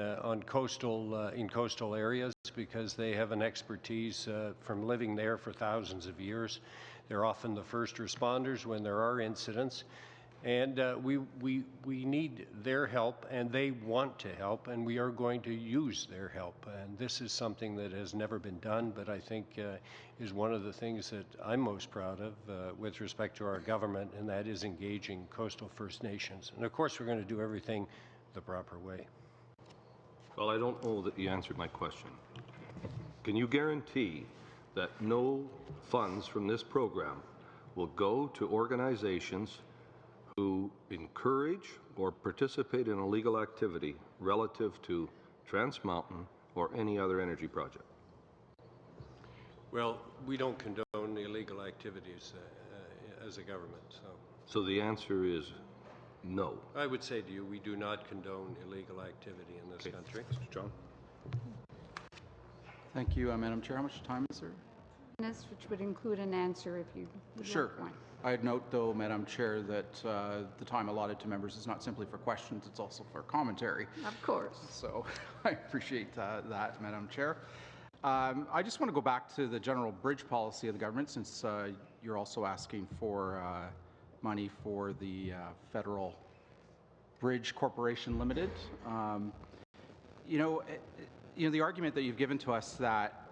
Speaker 2: coastal areas, because they have an expertise from living there for thousands of years. They're often the first responders when there are incidents, and we need their help, and they want to help, and we are going to use their help. And this is something that has never been done, but I think is one of the things that I'm most proud of with respect to our government, and that is engaging coastal First Nations. And of course, we're going to do everything the proper way.
Speaker 10: Well, I don't know that you answered my question. Can you guarantee that no funds from this program will go to organizations who encourage or participate in illegal activity relative to Trans Mountain or any other energy project?
Speaker 2: Well, we don't condone illegal activities as a government.
Speaker 10: So the answer is no.
Speaker 2: I would say to you, we do not condone illegal activity in this country.
Speaker 5: Mr. John.
Speaker 9: Thank you, Madam Chair. How much time is there?
Speaker 1: Minutes, which would include an answer if you would
Speaker 9: Sure.
Speaker 1: like one.
Speaker 9: I'd note, though, Madam Chair, that the time allotted to members is not simply for questions, it's also for commentary.
Speaker 1: Of course.
Speaker 9: So I appreciate that, Madam Chair. I just want to go back to the general bridge policy of the government, since you're also asking for money for the Federal Bridge Corporation Limited. The argument that you've given to us that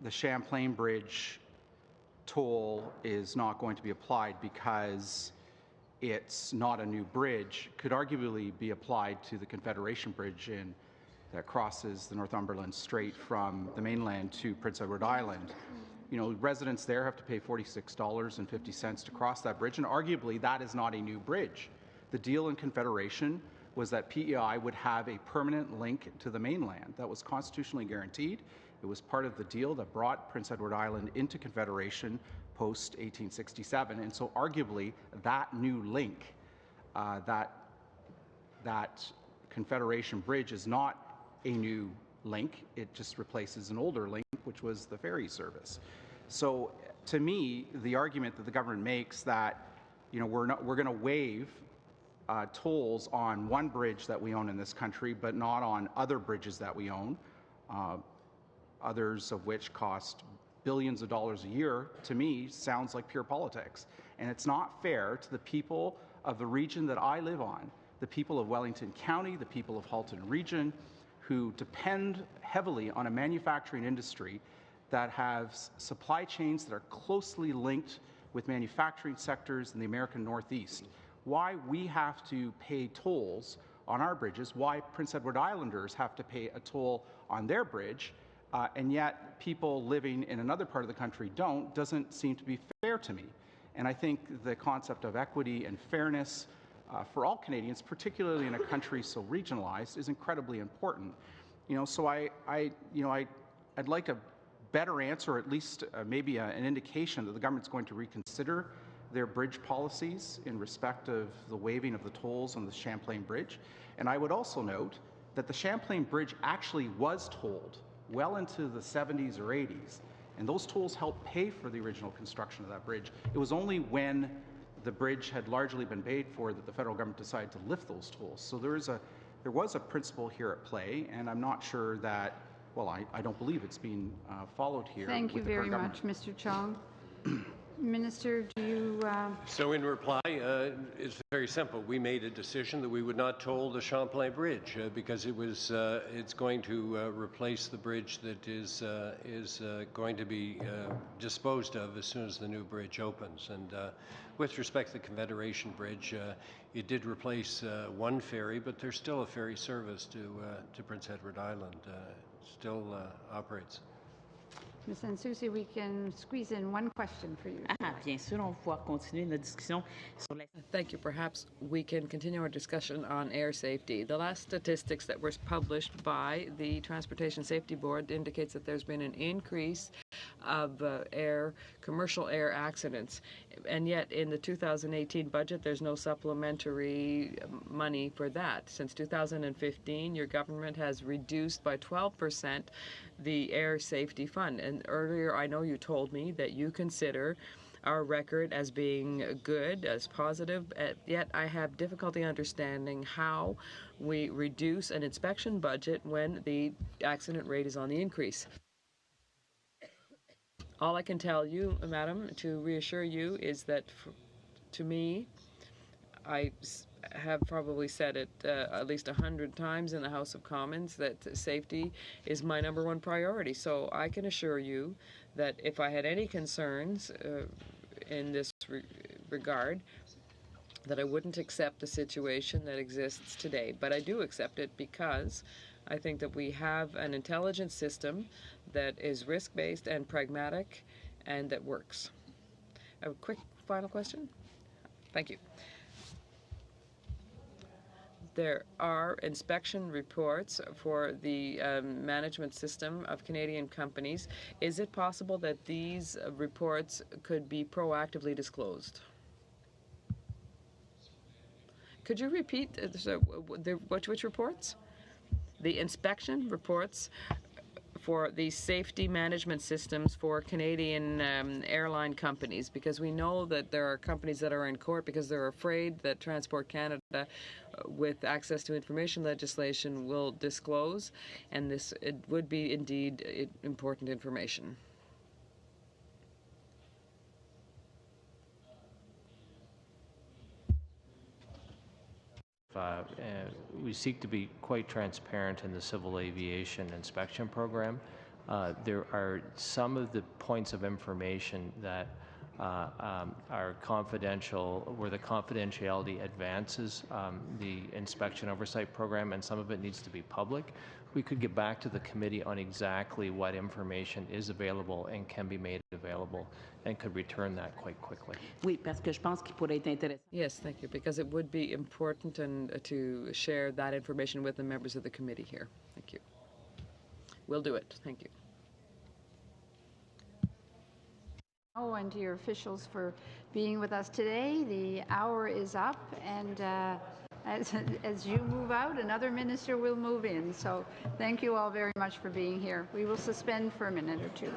Speaker 9: the Champlain Bridge toll is not going to be applied because it's not a new bridge could arguably be applied to the Confederation Bridge that crosses the Northumberland Strait from the mainland to Prince Edward Island. Residents there have to pay $46.50 to cross that bridge, and arguably that is not a new bridge. The deal in Confederation was that PEI would have a permanent link to the mainland that was constitutionally guaranteed. It was part of the deal that brought Prince Edward Island into Confederation post-1867, and so arguably that new link, that Confederation Bridge is not a new link. It just replaces an older link, which was the ferry service. So to me, the argument that the government makes that we're going to waive tolls on one bridge that we own in this country, but not on other bridges that we own, others of which cost billions of dollars a year, to me, sounds like pure politics. And it's not fair to the people of the region that I live on, the people of Wellington County, the people of Halton Region, who depend heavily on a manufacturing industry that has supply chains that are closely linked with manufacturing sectors in the American Northeast. Why we have to pay tolls on our bridges, why Prince Edward Islanders have to pay a toll on their bridge, and yet people living in another part of the country don't, doesn't seem to be fair to me. And I think the concept of equity and fairness for all Canadians, particularly in a country so regionalized, is incredibly important. So I'd like a better answer, or at least maybe an indication that the government's going to reconsider their bridge policies in respect of the waiving of the tolls on the Champlain Bridge. And I would also note that the Champlain Bridge actually was tolled well into the 70s or 80s, and those tolls helped pay for the original construction of that bridge. It was only when the bridge had largely been paid for that the federal government decided to lift those tolls. So there was a principle here at play, and I'm not sure that, well, I don't believe it's being followed here.
Speaker 1: Thank you very much, Mr. Chong. Minister, do you...
Speaker 2: So in reply, it's very simple. We made a decision that we would not toll the Champlain Bridge because it's going to replace the bridge that is going to be disposed of as soon as the new bridge opens. And with respect to the Confederation Bridge, it did replace one ferry, but there's still a ferry service to Prince Edward Island. Still operates.
Speaker 1: Ms. Nsusi, we can squeeze in one question for you.
Speaker 6: Bien sûr, on va pouvoir continuer notre discussion sur la...
Speaker 3: Thank you. Perhaps we can continue our discussion on air safety. The last statistics that were published by the Transportation Safety Board indicates that there's been an increase of commercial air accidents. And yet in the 2018 budget, there's no supplementary money for that. Since 2015, your government has reduced by 12% the air safety fund. And earlier, I know you told me that you consider our record as being good, as positive, yet I have difficulty understanding how we reduce an inspection budget when the accident rate is on the increase. All I can tell you, Madam, to reassure you, is that to me, I have probably said it at least 100 times in the House of Commons that safety is my #1 priority. So I can assure you that if I had any concerns in this regard, that I wouldn't accept the situation that exists today. But I do accept it because I think that we have an intelligent system that is risk-based and pragmatic and that works. A quick final question? Thank you. There are inspection reports for the management system of Canadian companies. Is it possible that these reports could be proactively disclosed? Could you repeat which reports? The inspection reports for the safety management systems for Canadian airline companies, because we know that there are companies that are in court because they're afraid that Transport Canada, with access to information legislation, will disclose, and it would be indeed important information.
Speaker 11: We seek to be quite transparent in the civil aviation inspection program. There are some of the points of information that are confidential, where the confidentiality advances the inspection oversight program, and some of it needs to be public. We could get back to the committee on exactly what information is available and can be made available, and could return that quite quickly.
Speaker 6: Oui, parce que je pense qu'il pourrait être intéressant.
Speaker 3: Yes, thank you, because it would be important to share that information with the members of the committee here. Thank you. We'll do it. Thank you.
Speaker 1: Oh, and to your officials for being with us today. The hour is up, and as you move out, another minister will move in. So thank you all very much for being here. We will suspend for a minute or two.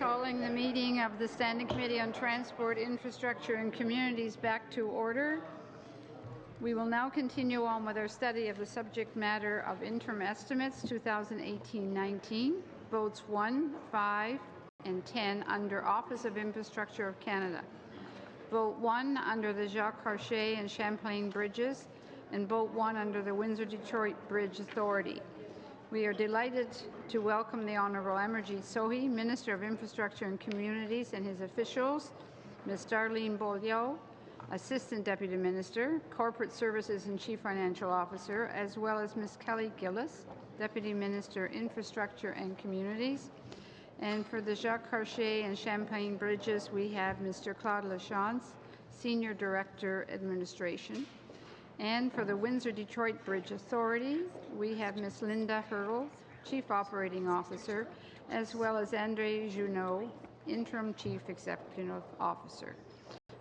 Speaker 1: Calling the meeting of the Standing Committee on Transport, Infrastructure and Communities back to order. We will now continue on with our study of the subject matter of interim estimates 2018-19, votes 1, 5, and 10 under Office of Infrastructure of Canada. Vote 1 under the Jacques Cartier and Champlain Bridges, and vote 1 under the Windsor-Detroit Bridge Authority. We are delighted to welcome the Honourable Amarjeet Sohi, Minister of Infrastructure and Communities, and his officials, Ms. Darlene Beaulieu, Assistant Deputy Minister, Corporate Services and Chief Financial Officer, as well as Ms. Kelly Gillis, Deputy Minister, Infrastructure and Communities. And for the Jacques Cartier and Champlain Bridges, we have Mr. Claude Lachance, Senior Director, Administration. And for the Windsor-Detroit Bridge Authority, we have Ms. Linda Hurrell, Chief Operating Officer, as well as Andre Junot, Interim Chief Executive Officer.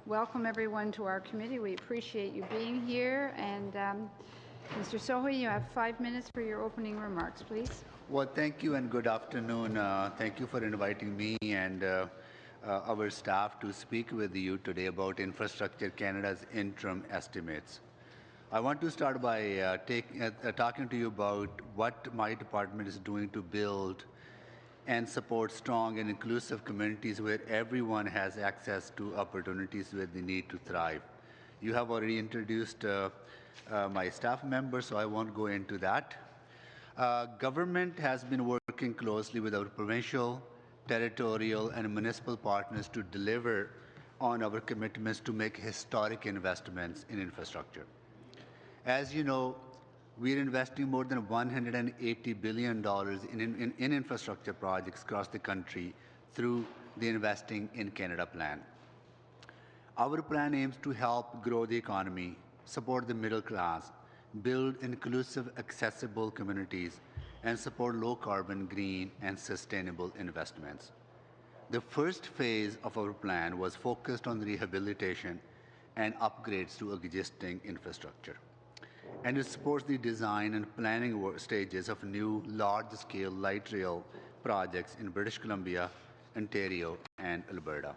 Speaker 1: Welcome everyone to our committee. We appreciate you being here. And Mr. Sohi, you have 5 minutes for your opening remarks, please.
Speaker 12: Well, thank you and good afternoon. Thank you for inviting me and our staff to speak with you today about Infrastructure Canada's interim estimates. I want to start by talking to you about what my department is doing to build and support strong and inclusive communities where everyone has access to opportunities where they need to thrive. You have already introduced my staff members, so I won't go into that. Government has been working closely with our provincial, territorial, and municipal partners to deliver on our commitments to make historic investments in infrastructure. As you know, we're investing more than $180 billion in infrastructure projects across the country through the Investing in Canada plan. Our plan aims to help grow the economy, support the middle class, build inclusive, accessible communities, and support low-carbon, green, and sustainable investments. The first phase of our plan was focused on rehabilitation and upgrades to existing infrastructure, and it supports the design and planning stages of new large-scale light rail projects in British Columbia, Ontario, and Alberta.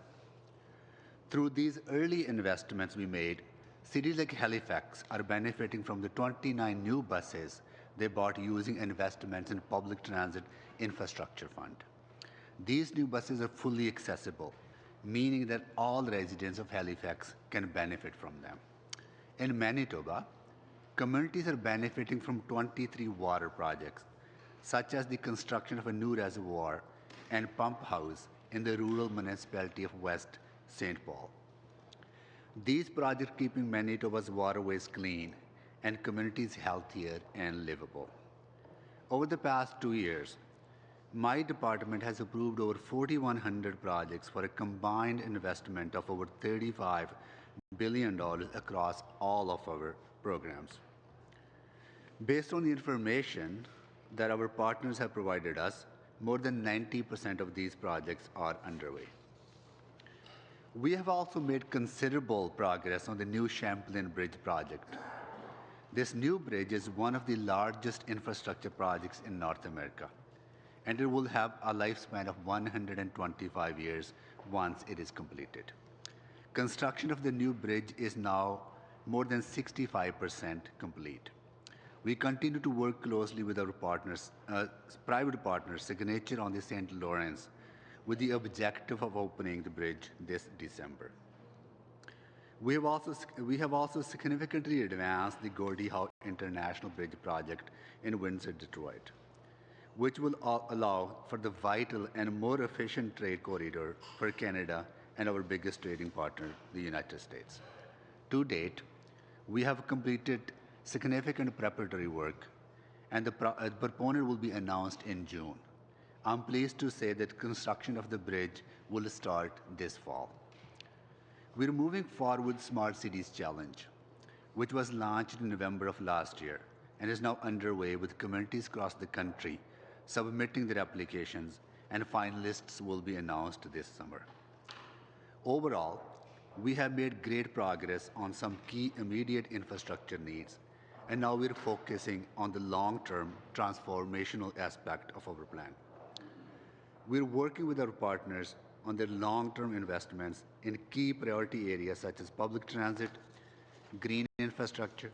Speaker 12: Through these early investments we made, cities like Halifax are benefiting from the 29 new buses they bought using investments in Public Transit Infrastructure Fund. These new buses are fully accessible, meaning that all residents of Halifax can benefit from them. In Manitoba, communities are benefiting from 23 water projects, such as the construction of a new reservoir and pump house in the rural municipality of West St. Paul. These projects keeping Manitoba's waterways clean and communities healthier and livable. Over the past 2 years, my department has approved over 4,100 projects for a combined investment of over $35 billion across all of our programs. Based on the information that our partners have provided us, more than 90% of these projects are underway. We have also made considerable progress on the new Champlain Bridge project. This new bridge is one of the largest infrastructure projects in North America, and it will have a lifespan of 125 years once it is completed. Construction of the new bridge is now more than 65% complete. We continue to work closely with our partners, private partners, Signature on the St. Lawrence, with the objective of opening the bridge this December. We have also significantly advanced the Gordie Howe International Bridge project in Windsor, Detroit, which will allow for the vital and more efficient trade corridor for Canada and our biggest trading partner, the United States. To date, we have completed significant preparatory work, and the proponent will be announced in June. I'm pleased to say that construction of the bridge will start this fall. We're moving forward with Smart Cities Challenge, which was launched in November of last year and is now underway with communities across the country submitting their applications, and finalists will be announced this summer. Overall, we have made great progress on some key immediate infrastructure needs, and now we're focusing on the long-term transformational aspect of our plan. We're working with our partners on their long-term investments in key priority areas such as public transit, green infrastructure,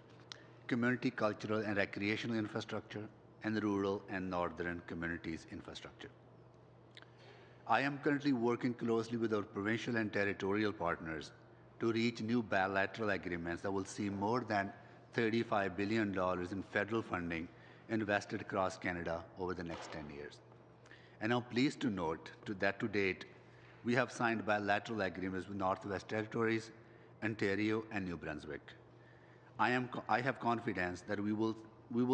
Speaker 12: community cultural and recreational infrastructure, and rural and northern communities infrastructure. I am currently working closely with our provincial and territorial partners to reach new bilateral agreements that will see more than $35 billion in federal funding invested across Canada over the next 10 years. And I'm pleased to note that to date, we have signed bilateral agreements with Northwest Territories, Ontario, and New Brunswick. I have confidence that we will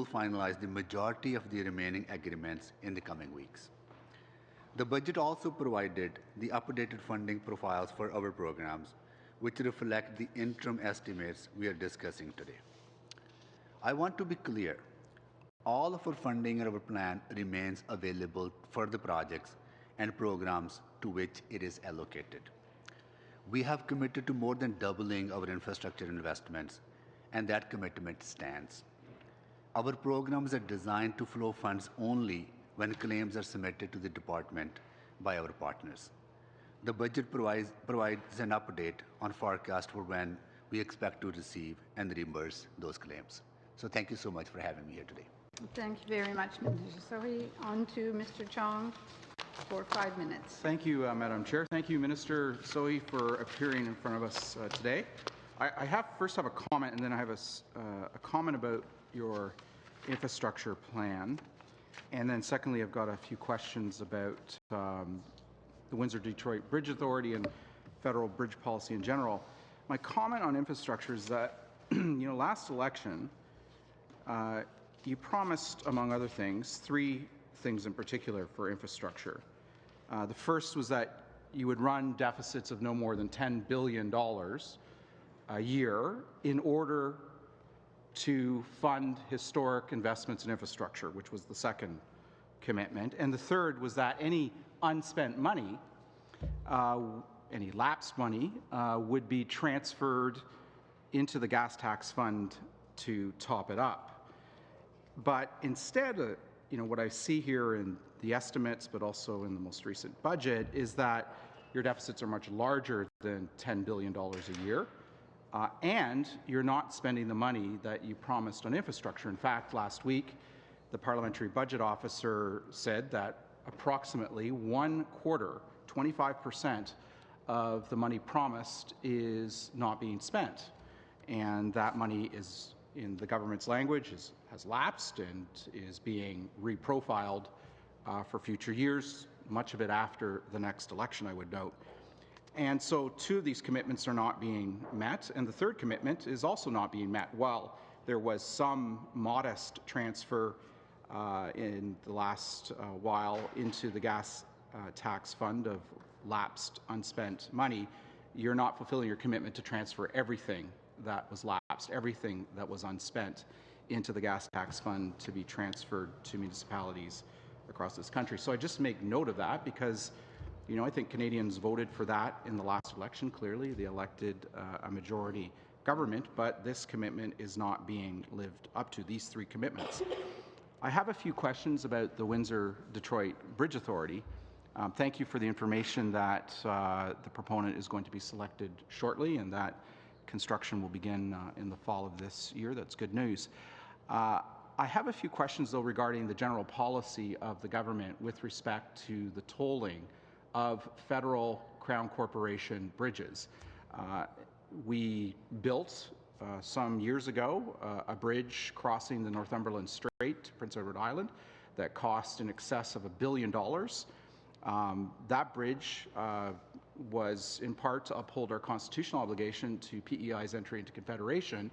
Speaker 12: finalize the majority of the remaining agreements in the coming weeks. The budget also provided the updated funding profiles for our programs, which reflect the interim estimates we are discussing today. I want to be clear. All of our funding in our plan remains available for the projects and programs to which it is allocated. We have committed to more than doubling our infrastructure investments, and that commitment stands. Our programs are designed to flow funds only when claims are submitted to the department by our partners. The budget provides an update on forecast for when we expect to receive and reimburse those claims. So thank you so much for having me here today.
Speaker 1: Thank you very much, Mr. Sohi. On to Mr. Chong for 5 minutes.
Speaker 9: Thank you, Madam Chair. Thank you, Minister Sohi, for appearing in front of us today. I first have a comment, and then I have a comment about your infrastructure plan. And then secondly, I've got a few questions about the Windsor-Detroit Bridge Authority and federal bridge policy in general. My comment on infrastructure is that, last election, you promised, among other things, 3 things in particular for infrastructure. The first was that you would run deficits of no more than $10 billion a year in order to fund historic investments in infrastructure, which was the second commitment. And the third was that any unspent money, any lapsed money, would be transferred into the gas tax fund to top it up. But instead, what I see here in the estimates, but also in the most recent budget, is that your deficits are much larger than $10 billion a year. And you're not spending the money that you promised on infrastructure. In fact, last week, the Parliamentary Budget Officer said that approximately 25% of the money promised is not being spent. And that money is, in the government's language, has lapsed and is being reprofiled for future years, much of it after the next election, I would note. And so 2 of these commitments are not being met, and the third commitment is also not being met. While there was some modest transfer in the last while into the gas tax fund of lapsed, unspent money, you're not fulfilling your commitment to transfer everything that was lapsed, everything that was unspent into the gas tax fund to be transferred to municipalities across this country. So I just make note of that because I think Canadians voted for that in the last election, clearly. They elected a majority government, but this commitment is not being lived up to, these 3 commitments. I have a few questions about the Windsor-Detroit Bridge Authority. Thank you for the information that the proponent is going to be selected shortly and that construction will begin in the fall of this year. That's good news. I have a few questions, though, regarding the general policy of the government with respect to the tolling of federal Crown Corporation bridges. We built some years ago a bridge crossing the Northumberland Strait, Prince Edward Island, that cost in excess of $1 billion. That bridge was in part to uphold our constitutional obligation to PEI's entry into Confederation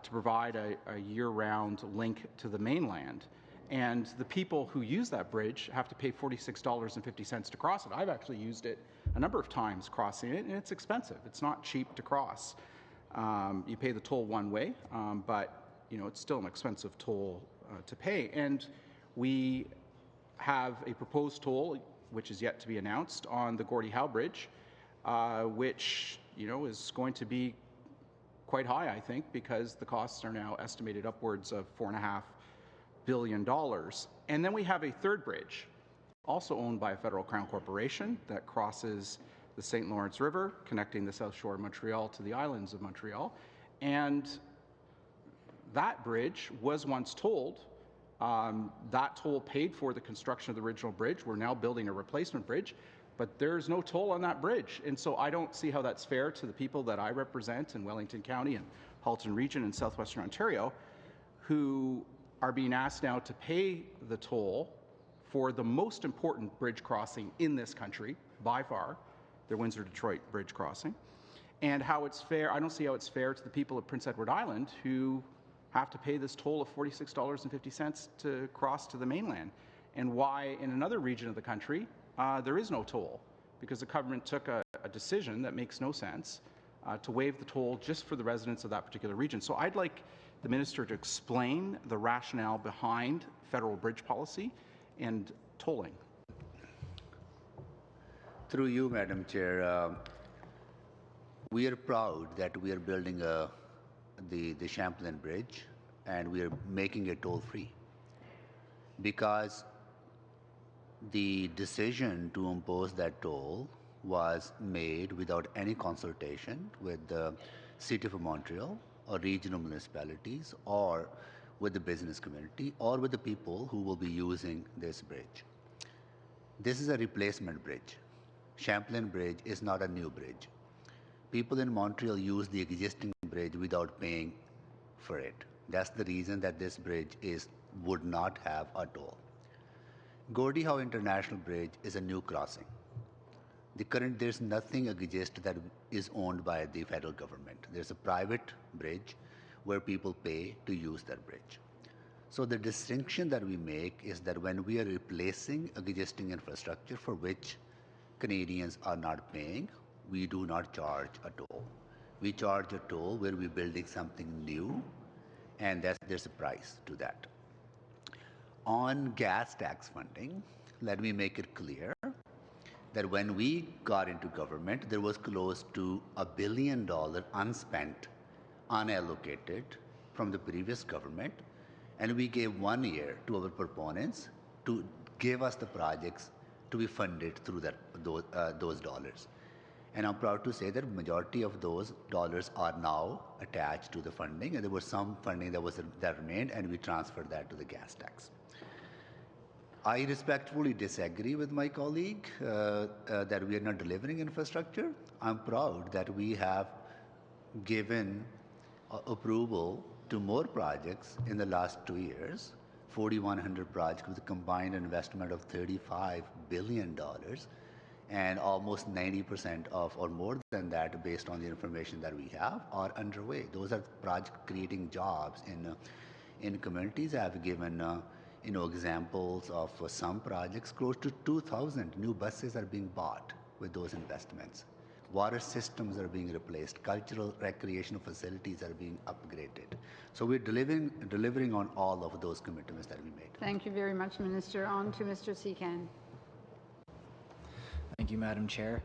Speaker 9: to provide a year-round link to the mainland. And the people who use that bridge have to pay $46.50 to cross it. I've actually used it a number of times crossing it, and it's expensive. It's not cheap to cross. You pay the toll one way, but it's still an expensive toll to pay. And we have a proposed toll, which is yet to be announced, on the Gordie Howe Bridge, which is going to be quite high, I think, because the costs are now estimated upwards of $4.5 billion. And then we have a third bridge also owned by a federal crown corporation that crosses the St. Lawrence River, connecting the South Shore of Montreal to the islands of Montreal. And that bridge was once tolled. That toll paid for the construction of the original bridge. We're now building a replacement bridge, but there's no toll on that bridge. And so I don't see how that's fair to the people that I represent in Wellington County and Halton Region in southwestern Ontario, who are being asked now to pay the toll for the most important bridge crossing in this country, by far, the Windsor-Detroit Bridge crossing. And how it's fair, I don't see how it's fair to the people of Prince Edward Island who have to pay this toll of $46.50 to cross to the mainland. And why in another region of the country there is no toll, because the government took a decision that makes no sense to waive the toll just for the residents of that particular region. So I'd like the minister to explain the rationale behind federal bridge policy and tolling.
Speaker 12: Through you, Madam Chair, we are proud that we are building the Champlain Bridge, and we are making it toll-free, because the decision to impose that toll was made without any consultation with the City of Montreal or regional municipalities or with the business community or with the people who will be using this bridge. This is a replacement bridge. Champlain Bridge is not a new bridge. People in Montreal use the existing bridge without paying for it. That's the reason that this bridge would not have a toll. Gordie Howe International Bridge is a new crossing. There's nothing exists that is owned by the federal government. There's a private bridge where people pay to use that bridge. So the distinction that we make is that when we are replacing existing infrastructure for which Canadians are not paying, we do not charge a toll. We charge a toll where we're building something new, and there's a price to that. On gas tax funding, let me make it clear that when we got into government, there was close to $1 billion unspent, unallocated from the previous government, and we gave 1 year to our proponents to give us the projects to be funded through those dollars. And I'm proud to say that majority of those dollars are now attached to the funding, and there was some funding that remained, and we transferred that to the gas tax. I respectfully disagree with my colleague that we are not delivering infrastructure. I'm proud that we have given approval to more projects in the last 2 years, 4,100 projects with a combined investment of $35 billion, and almost 90% of, or more than that, based on the information that we have, are underway. Those are projects creating jobs in communities. I have given examples of some projects. Close to 2,000 new buses are being bought with those investments. Water systems are being replaced. Cultural recreational facilities are being upgraded. So we're delivering on all of those commitments that we made.
Speaker 1: Thank you very much, Minister. On to Mr. Secan.
Speaker 13: Thank you, Madam Chair.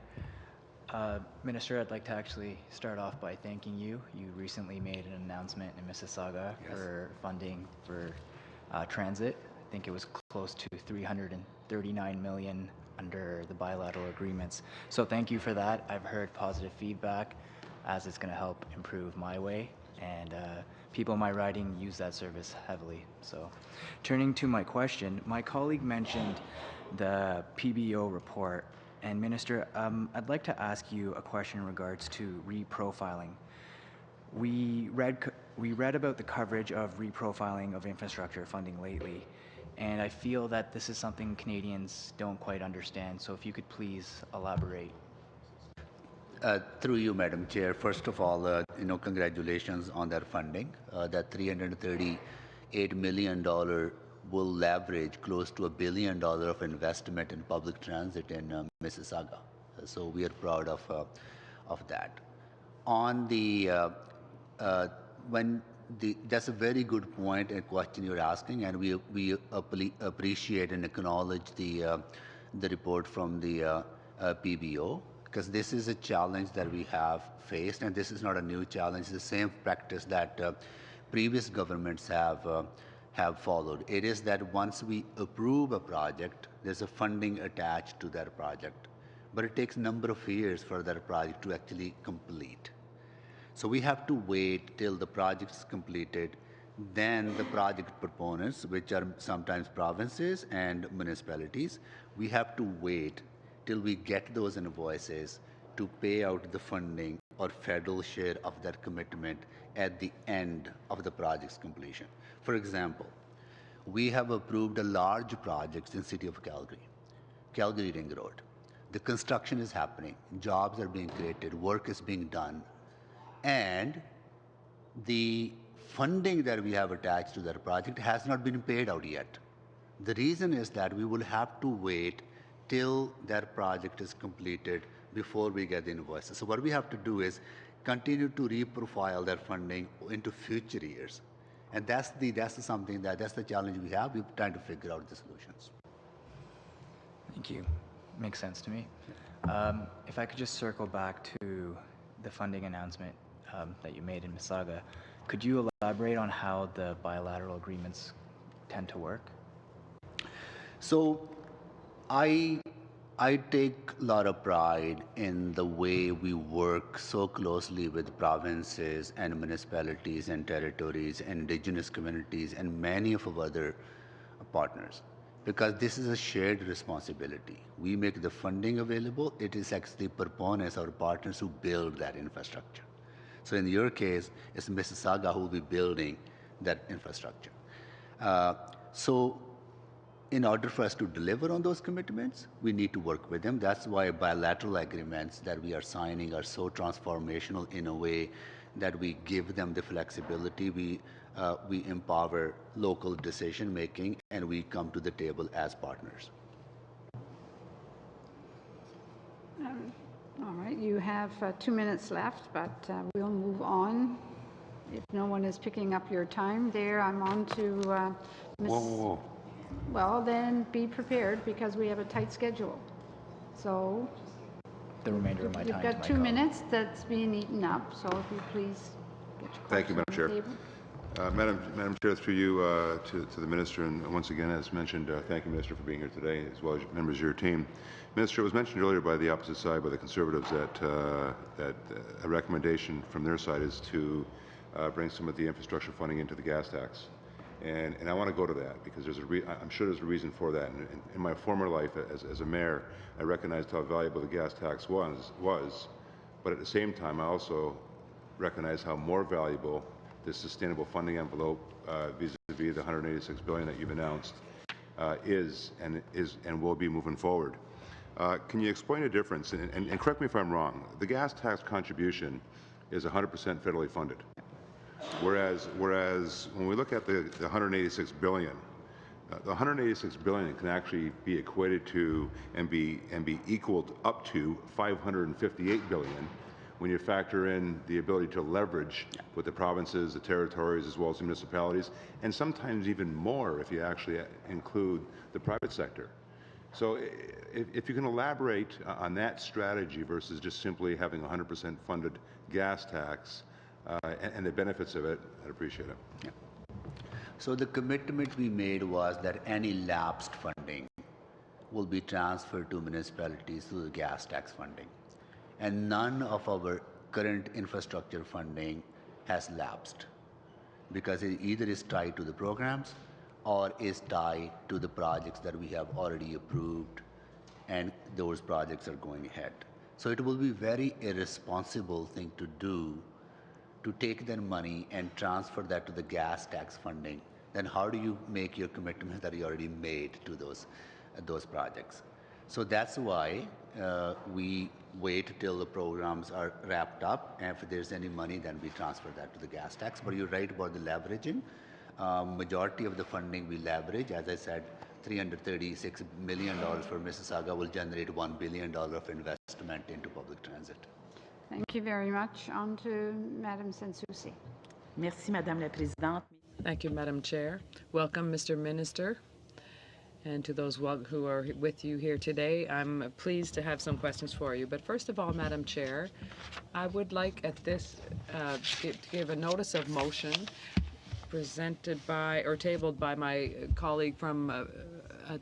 Speaker 13: Minister, I'd like to actually start off by thanking you. You recently made an announcement in Mississauga for funding for transit. I think it was close to $339 million under the bilateral agreements. So thank you for that. I've heard positive feedback as it's going to help improve my way, and people in my riding use that service heavily. So turning to my question, my colleague mentioned the PBO report. And Minister, I'd like to ask you a question in regards to reprofiling. We read about the coverage of reprofiling of infrastructure funding lately, and I feel that this is something Canadians don't quite understand. So if you could please elaborate.
Speaker 12: Through you, Madam Chair. First of all, congratulations on that funding. That $338 million will leverage close to $1 billion of investment in public transit in Mississauga. So we are proud of that. On that's a very good point and question you're asking, and we appreciate and acknowledge the report from the PBO, because this is a challenge that we have faced, and this is not a new challenge. It's the same practice that previous governments have have followed. It is that once we approve a project, there's a funding attached to that project. But it takes a number of years for that project to actually complete. So we have to wait till the project is completed. Then the project proponents, which are sometimes provinces and municipalities, we have to wait till we get those invoices to pay out the funding or federal share of that commitment at the end of the project's completion. For example, we have approved a large project in the city of Calgary, Calgary Ring Road. The construction is happening, jobs are being created, work is being done, and the funding that we have attached to that project has not been paid out yet. The reason is that we will have to wait till that project is completed before we get the invoices. So what we have to do is continue to reprofile that funding into future years. And that's the challenge we have. We're trying to figure out the solutions.
Speaker 13: Thank you. Makes sense to me. If I could just circle back to the funding announcement that you made in Mississauga, could you elaborate on how the bilateral agreements tend to work?
Speaker 12: So I take a lot of pride in the way we work so closely with provinces and municipalities and territories, and indigenous communities, and many of our other partners, because this is a shared responsibility. We make the funding available. It is actually proponents or partners who build that infrastructure. So in your case, it's Mississauga who will be building that infrastructure. So in order for us to deliver on those commitments, we need to work with them. That's why bilateral agreements that we are signing are so transformational in a way that we give them the flexibility, we empower local decision making, and we come to the table as partners.
Speaker 1: All right, you have 2 minutes left, but we'll move on. If no one is picking up your time there, I'm on to Ms.
Speaker 8: Whoa.
Speaker 1: Well, then be prepared because we have a tight schedule. So
Speaker 13: The remainder of my time.
Speaker 1: you've got 2 minutes that's being eaten up, so if you please get your
Speaker 8: Thank you, Madam Chair.
Speaker 1: table.
Speaker 8: Madam Chair, through you to the Minister, and once again, as mentioned, thank you, Minister, for being here today, as well as members of your team. Minister, it was mentioned earlier by the opposite side, by the Conservatives, that a recommendation from their side is to bring some of the infrastructure funding into the gas tax. And I want to go to that because I'm sure there's a reason for that. And in my former life as a mayor, I recognized how valuable the gas tax was, but at the same time, I also recognize how more valuable this sustainable funding envelope vis-a-vis the $186 billion that you've announced is and will be moving forward. Can you explain the difference? And correct me if I'm wrong. The gas tax contribution is 100% federally funded. Whereas when we look at the 186 billion, the 186 billion can actually be equated to and be equaled up to 558 billion when you factor in the ability to leverage with the provinces, the territories, as well as the municipalities, and sometimes even more if you actually include the private sector. So if you can elaborate on that strategy versus just simply having 100% funded gas tax, and the benefits of it, I'd appreciate it.
Speaker 12: Yeah. So the commitment we made was that any lapsed funding will be transferred to municipalities through the gas tax funding. And none of our current infrastructure funding has lapsed because it either is tied to the programs or is tied to the projects that we have already approved, and those projects are going ahead. So it will be very irresponsible thing to do to take that money and transfer that to the gas tax funding. Then how do you make your commitments that you already made to those projects? So that's why we wait till the programs are wrapped up, and if there's any money, then we transfer that to the gas tax. But you're right about the leveraging. Majority of the funding we leverage, as I said, $336 million for Mississauga will generate $1 billion of investment into public transit.
Speaker 1: Thank you very much. On to Madam Sensusi.
Speaker 6: Merci, Madame la Présidente.
Speaker 3: Thank you, Madam Chair. Welcome, Mr. Minister. And to those who are with you here today, I'm pleased to have some questions for you. But first of all, Madam Chair, I would like at this to give a notice of motion presented by, or tabled by my colleague from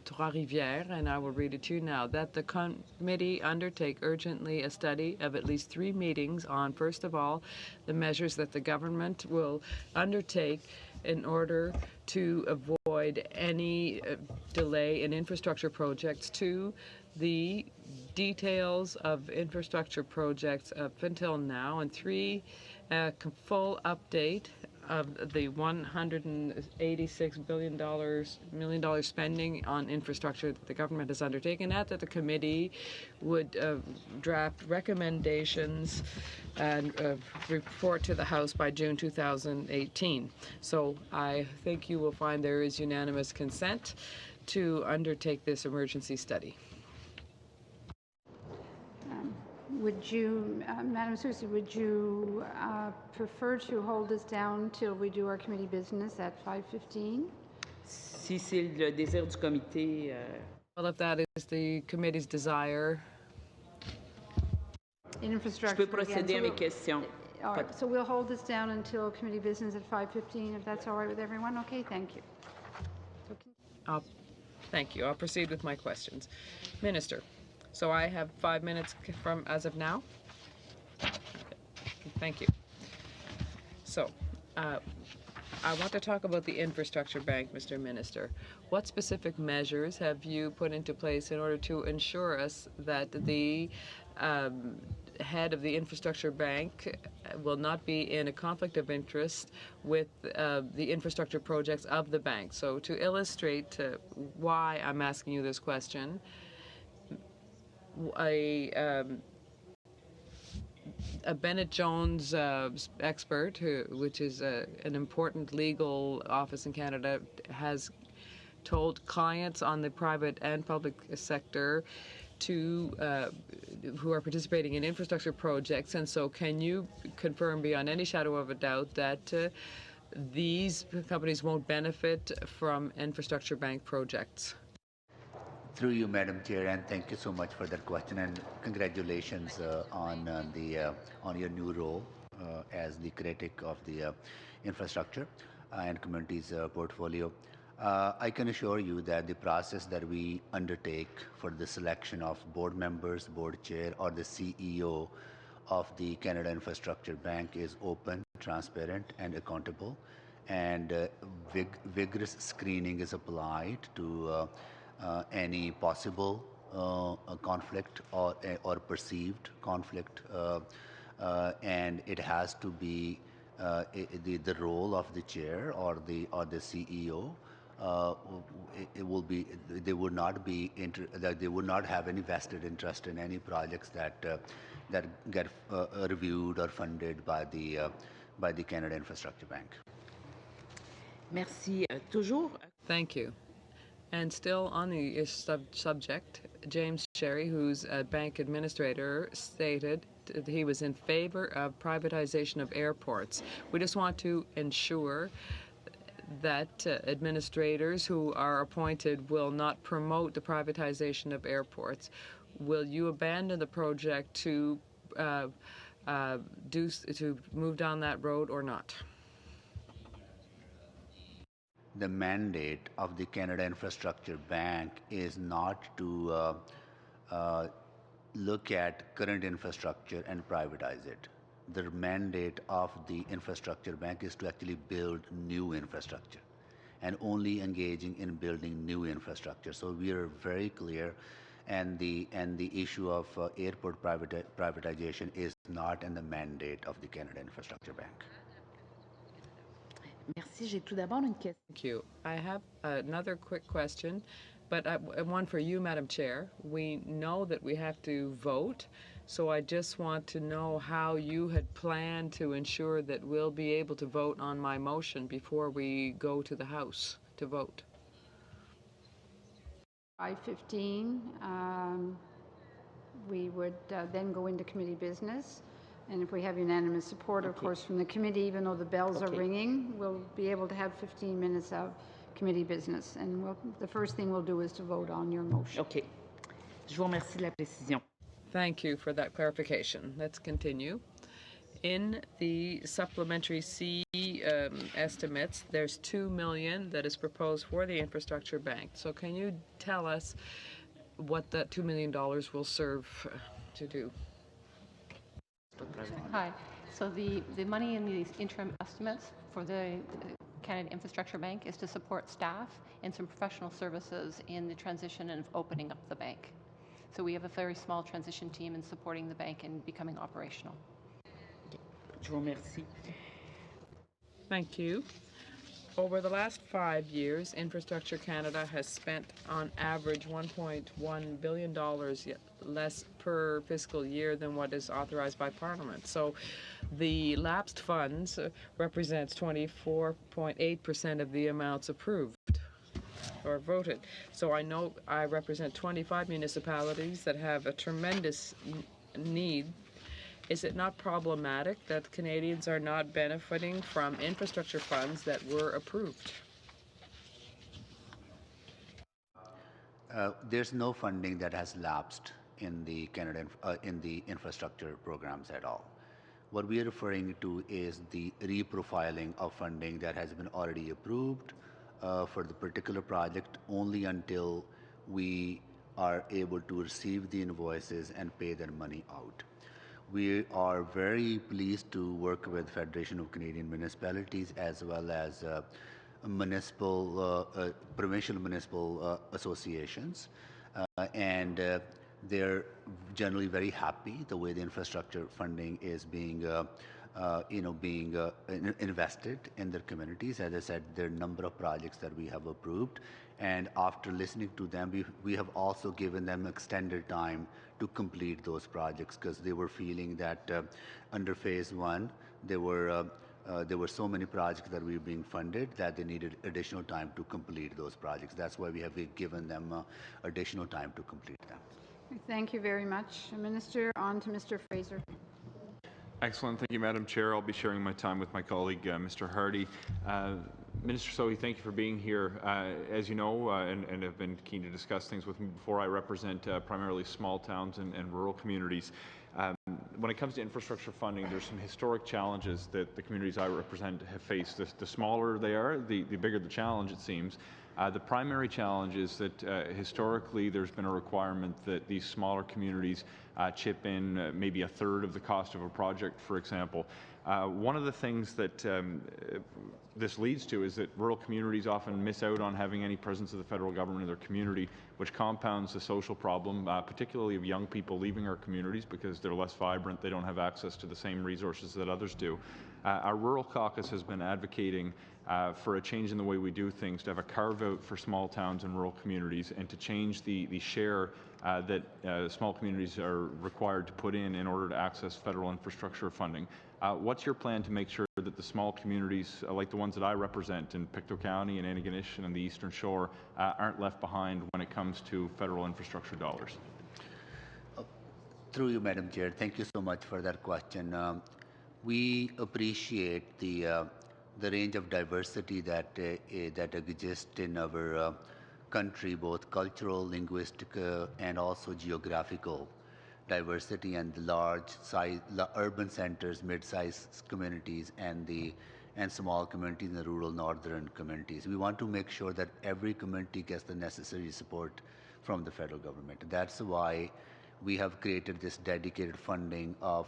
Speaker 3: Trois-Rivières, and I will read it to you now, that the committee undertake urgently a study of at least 3 meetings on, first of all, the measures that the government will undertake in order to avoid any delay in infrastructure projects, 2, the details of infrastructure projects up until now, and 3, a full update of the $186 million spending on infrastructure that the government has undertaken, that the committee would draft recommendations and report to the House by June 2018. So I think you will find there is unanimous consent to undertake this emergency study.
Speaker 1: Would you, Madam Soucy, would you prefer to hold this down till we do our committee business at 5:15?
Speaker 6: Si c'est le désir du comité.
Speaker 3: Well, if that is the committee's desire.
Speaker 1: Infrastructure.
Speaker 6: Je peux procéder à mes questions.
Speaker 1: All right, so we'll hold this down until committee business at 5:15, if that's all right with everyone. Okay, thank you.
Speaker 3: Thank you. I'll proceed with my questions. Minister. So I have 5 minutes from as of now. Thank you. So I want to talk about the infrastructure bank, Mr. Minister. What specific measures have you put into place in order to ensure us that the head of the infrastructure bank will not be in a conflict of interest with the infrastructure projects of the bank? So to illustrate why I'm asking you this question, a Bennett Jones expert, which is an important legal office in Canada, has told clients on the private and public sector to who are participating in infrastructure projects. And so can you confirm beyond any shadow of a doubt that these companies won't benefit from infrastructure bank projects?
Speaker 12: Through you, Madam Chair, and thank you so much for that question, and congratulations on your new role as the critic of the infrastructure and communities portfolio. I can assure you that the process that we undertake for the selection of board members, board chair, or the CEO of the Canada Infrastructure Bank is open, transparent, and accountable, and vigorous screening is applied to any possible conflict or perceived conflict, and it has to be the role of the chair or the CEO. It will be they would not have any vested interest in any projects that get reviewed or funded by the Canada Infrastructure Bank.
Speaker 6: Merci. Toujours.
Speaker 3: Thank you. And still on the subject, James Sherry, who's a bank administrator, stated that he was in favor of privatization of airports. We just want to ensure that administrators who are appointed will not promote the privatization of airports. Will you abandon the project to move down that road or not?
Speaker 12: The mandate of the Canada Infrastructure Bank is not to look at current infrastructure and privatize it. The mandate of the Infrastructure Bank is to actually build new infrastructure and only engaging in building new infrastructure. So we are very clear, and the issue of airport privatization is not in the mandate of the Canada Infrastructure Bank.
Speaker 6: Merci. J'ai tout d'abord une question.
Speaker 3: Thank you. I have another quick question, but one for you, Madam Chair. We know that we have to vote, so I just want to know how you had planned to ensure that we'll be able to vote on my motion before we go to the House to vote.
Speaker 1: 5:15, we would then go into committee business. And if we have unanimous support, of course, from the committee, even though the bells are ringing, we'll be able to have 15 minutes of committee business. And the first thing we'll do is to vote on your motion.
Speaker 6: OK. Je vous remercie de la précision.
Speaker 3: Thank you for that clarification. Let's continue. In the supplementary C the estimates, there's $2 million that is proposed for the infrastructure bank. So can you tell us what that $2 million will serve to do?
Speaker 14: Hi. So the money in these interim estimates for the Canada Infrastructure Bank is to support staff and some professional services in the transition and opening up the bank. So we have a very small transition team in supporting the bank and becoming operational.
Speaker 6: Je vous remercie.
Speaker 3: Thank you. Over the last 5 years, Infrastructure Canada has spent on average $1.1 billion less per fiscal year than what is authorized by Parliament. So the lapsed funds represents 24.8% of the amounts approved or voted. So I know I represent 25 municipalities that have a tremendous need. Is it not problematic that Canadians are not benefiting from infrastructure funds that were approved?
Speaker 12: There's no funding that has lapsed in the in the infrastructure programs at all. What we are referring to is the reprofiling of funding that has been already approved for the particular project only until we are able to receive the invoices and pay their money out. We are very pleased to work with Federation of Canadian Municipalities as well as provincial municipal associations, and they're generally very happy the way the infrastructure funding is being invested in their communities. As I said, there are a number of projects that we have approved, and after listening to them, we have also given them extended time to complete those projects because they were feeling that under phase one, there were so many projects that were being funded that they needed additional time to complete those projects. That's why we have given them additional time to complete them.
Speaker 1: Thank you very much. Minister, on to Mr. Fraser.
Speaker 5: Excellent. Thank you, Madam Chair. I'll be sharing my time with my colleague, Mr. Hardy. Minister Sohi, thank you for being here. As you know, and have been keen to discuss things with me before, I represent primarily small towns and rural communities. When it comes to infrastructure funding, there's some historic challenges that the communities I represent have faced. The smaller they are, the bigger the challenge, it seems. The primary challenge is that historically there's been a requirement that these smaller communities chip in maybe a third of the cost of a project, for example. One of the things that this leads to is that rural communities often miss out on having any presence of the federal government in their community, which compounds the social problem, particularly of young people leaving our communities because they're less vibrant, they don't have access to the same resources that others do. Our Rural Caucus has been advocating for a change in the way we do things, to have a carve-out for small towns and rural communities, and to change the share that small communities are required to put in order to access federal infrastructure funding. What's your plan to make sure that the small communities, like the ones that I represent in Pictou County and Antigonish and the Eastern Shore, aren't left behind when it comes to federal infrastructure dollars?
Speaker 12: Through you, Madam Chair, thank you so much for that question. We appreciate the range of diversity that exists in our country, both cultural, linguistic, and also geographical diversity, and the large urban centers, mid-sized communities, and small communities in the rural northern communities. We want to make sure that every community gets the necessary support from the federal government. That's why we have created this dedicated funding of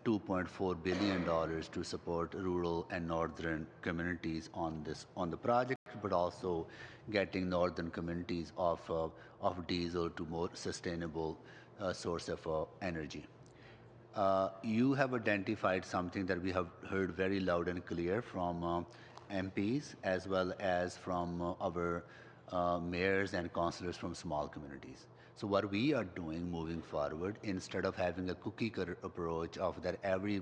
Speaker 12: $2.4 billion to support rural and northern communities on the project, but also getting northern communities off of diesel to more sustainable source of energy. You have identified something that we have heard very loud and clear from MPs as well as from our mayors and councillors from small communities. So what we are doing moving forward, instead of having a cookie cutter approach of that every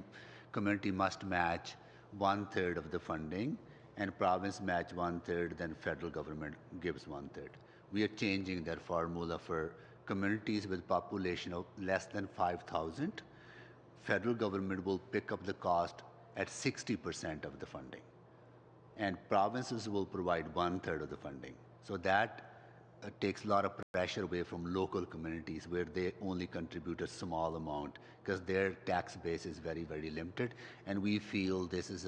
Speaker 12: community must match 1/3 of the funding and province match 1/3, then federal government gives 1/3. We are changing that formula for communities with population of less than 5,000. Federal government will pick up the cost at 60% of the funding, and provinces will provide 1/3 of the funding. So that takes a lot of pressure away from local communities where they only contribute a small amount because their tax base is very, very limited. And we feel this is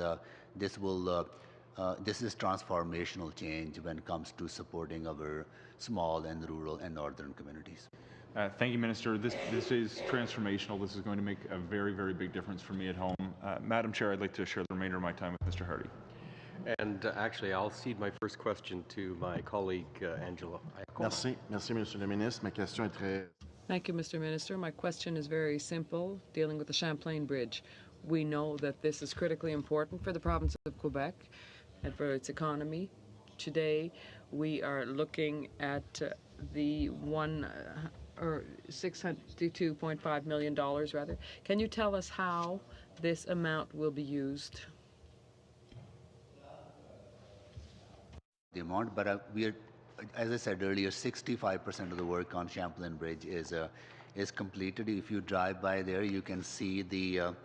Speaker 12: transformational change when it comes to supporting our small and rural and northern communities.
Speaker 5: Thank you, Minister. This is transformational. This is going to make a very, very big difference for me at home. Madam Chair, I'd like to share the remainder of my time with Mr. Hardy.
Speaker 7: And actually, I'll cede my first question to my colleague, Angela.
Speaker 15: Merci, Monsieur le Ministre. Ma question est très...
Speaker 3: Thank you, Mr. Minister. My question is very simple, dealing with the Champlain Bridge. We know that this is critically important for the province of Quebec and for its economy. Today, we are looking at the $62.5 million, rather. Can you tell us how this amount will be used?
Speaker 12: The amount, but we are, as I said earlier, 65% of the work on Champlain Bridge is completed. If you drive by there, you can see the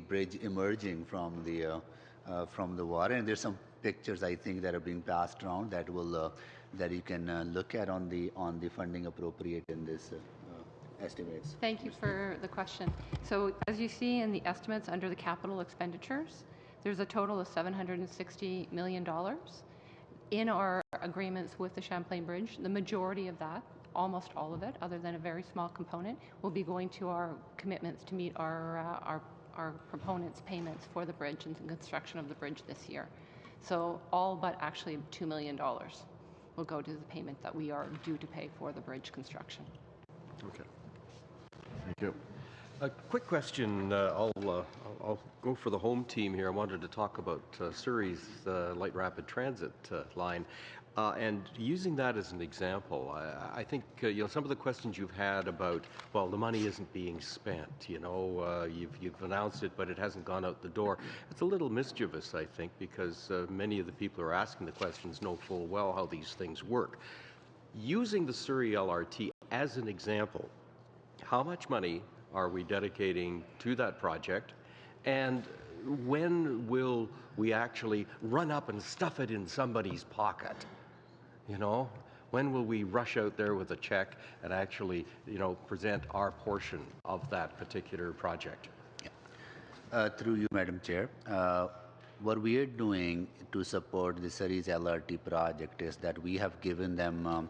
Speaker 12: bridge emerging from the water, and there's some pictures I think that are being passed around that will that you can look at on the funding appropriate in this estimates.
Speaker 14: Thank you for the question. So as you see in the estimates under the capital expenditures, there's a total of $760 million. In our agreements with the Champlain Bridge, the majority of that, almost all of it, other than a very small component, will be going to our commitments to meet our proponents' payments for the bridge and the construction of the bridge this year. So all but actually $2 million will go to the payment that we are due to pay for the bridge construction.
Speaker 7: Okay. Thank you. A quick question. I'll go for the home team here. I wanted to talk about Surrey's light rapid transit line, and using that as an example. I think some of the questions you've had about, well, the money isn't being spent. You've announced it, but it hasn't gone out the door. It's a little mischievous, I think, because many of the people who are asking the questions know full well how these things work. Using the Surrey LRT as an example, how much money are we dedicating to that project, and when will we actually run up and stuff it in somebody's pocket? When will we rush out there with a check and actually, present our portion of that particular project?
Speaker 12: Yeah. Through you, Madam Chair, what we are doing to support the Surrey's LRT project is that we have given them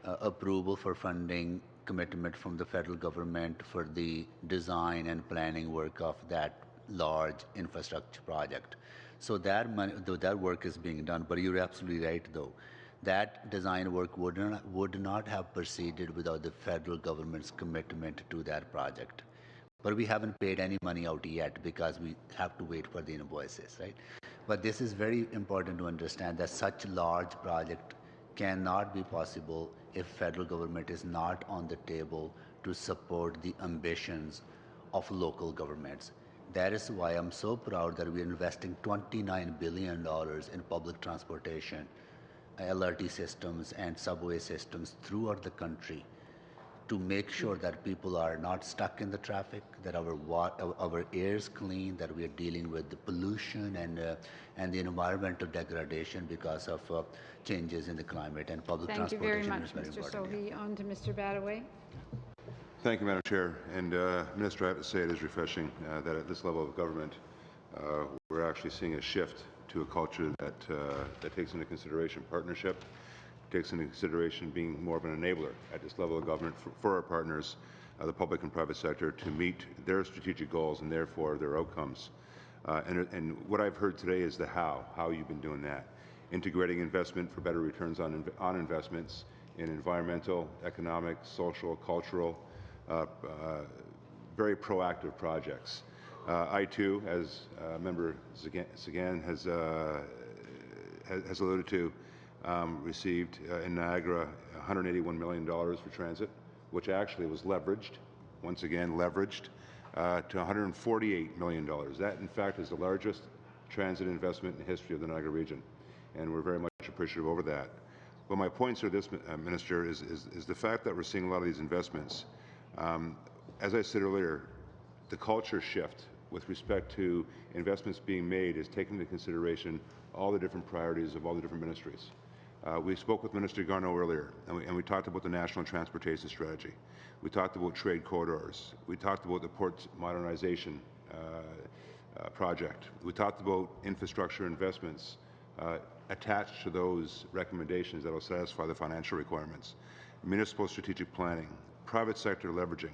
Speaker 12: approval for funding commitment from the federal government for the design and planning work of that large infrastructure project. So that work is being done, but you're absolutely right, though. That design work would not have proceeded without the federal government's commitment to that project. But we haven't paid any money out yet because we have to wait for the invoices, right? But this is very important to understand that such large project cannot be possible if federal government is not on the table to support the ambitions of local governments. That is why I'm so proud that we're investing $29 billion in public transportation, LRT systems and subway systems throughout the country to make sure that people are not stuck in the traffic, that our air is clean, that we are dealing with the pollution and the environmental degradation because of changes in the climate, and public transportation is very important.
Speaker 1: Thank you very much, Mr. Sohi. On to Mr. Badaway.
Speaker 8: Thank you, Madam Chair. And Minister, I have to say it is refreshing that at this level of government, we're actually seeing a shift to a culture that takes into consideration partnership, takes into consideration being more of an enabler at this level of government for our partners, the public and private sector, to meet their strategic goals and therefore their outcomes. And what I've heard today is the how you've been doing that. Integrating investment for better returns on investments in environmental, economic, social, cultural, very proactive projects. I too, as Member Sagan has alluded to, received in Niagara $181 million for transit, which actually was leveraged, once again leveraged, to $148 million. That, in fact, is the largest transit investment in the history of the Niagara region, and we're very much appreciative over that. But my points are this, Minister, is the fact that we're seeing a lot of these investments. As I said earlier, the culture shift with respect to investments being made is taking into consideration all the different priorities of all the different ministries. We spoke with Minister Garneau earlier, and we talked about the National Transportation Strategy. We talked about trade corridors. We talked about the port modernization project. We talked about infrastructure investments attached to those recommendations that will satisfy the financial requirements, municipal strategic planning, private sector leveraging.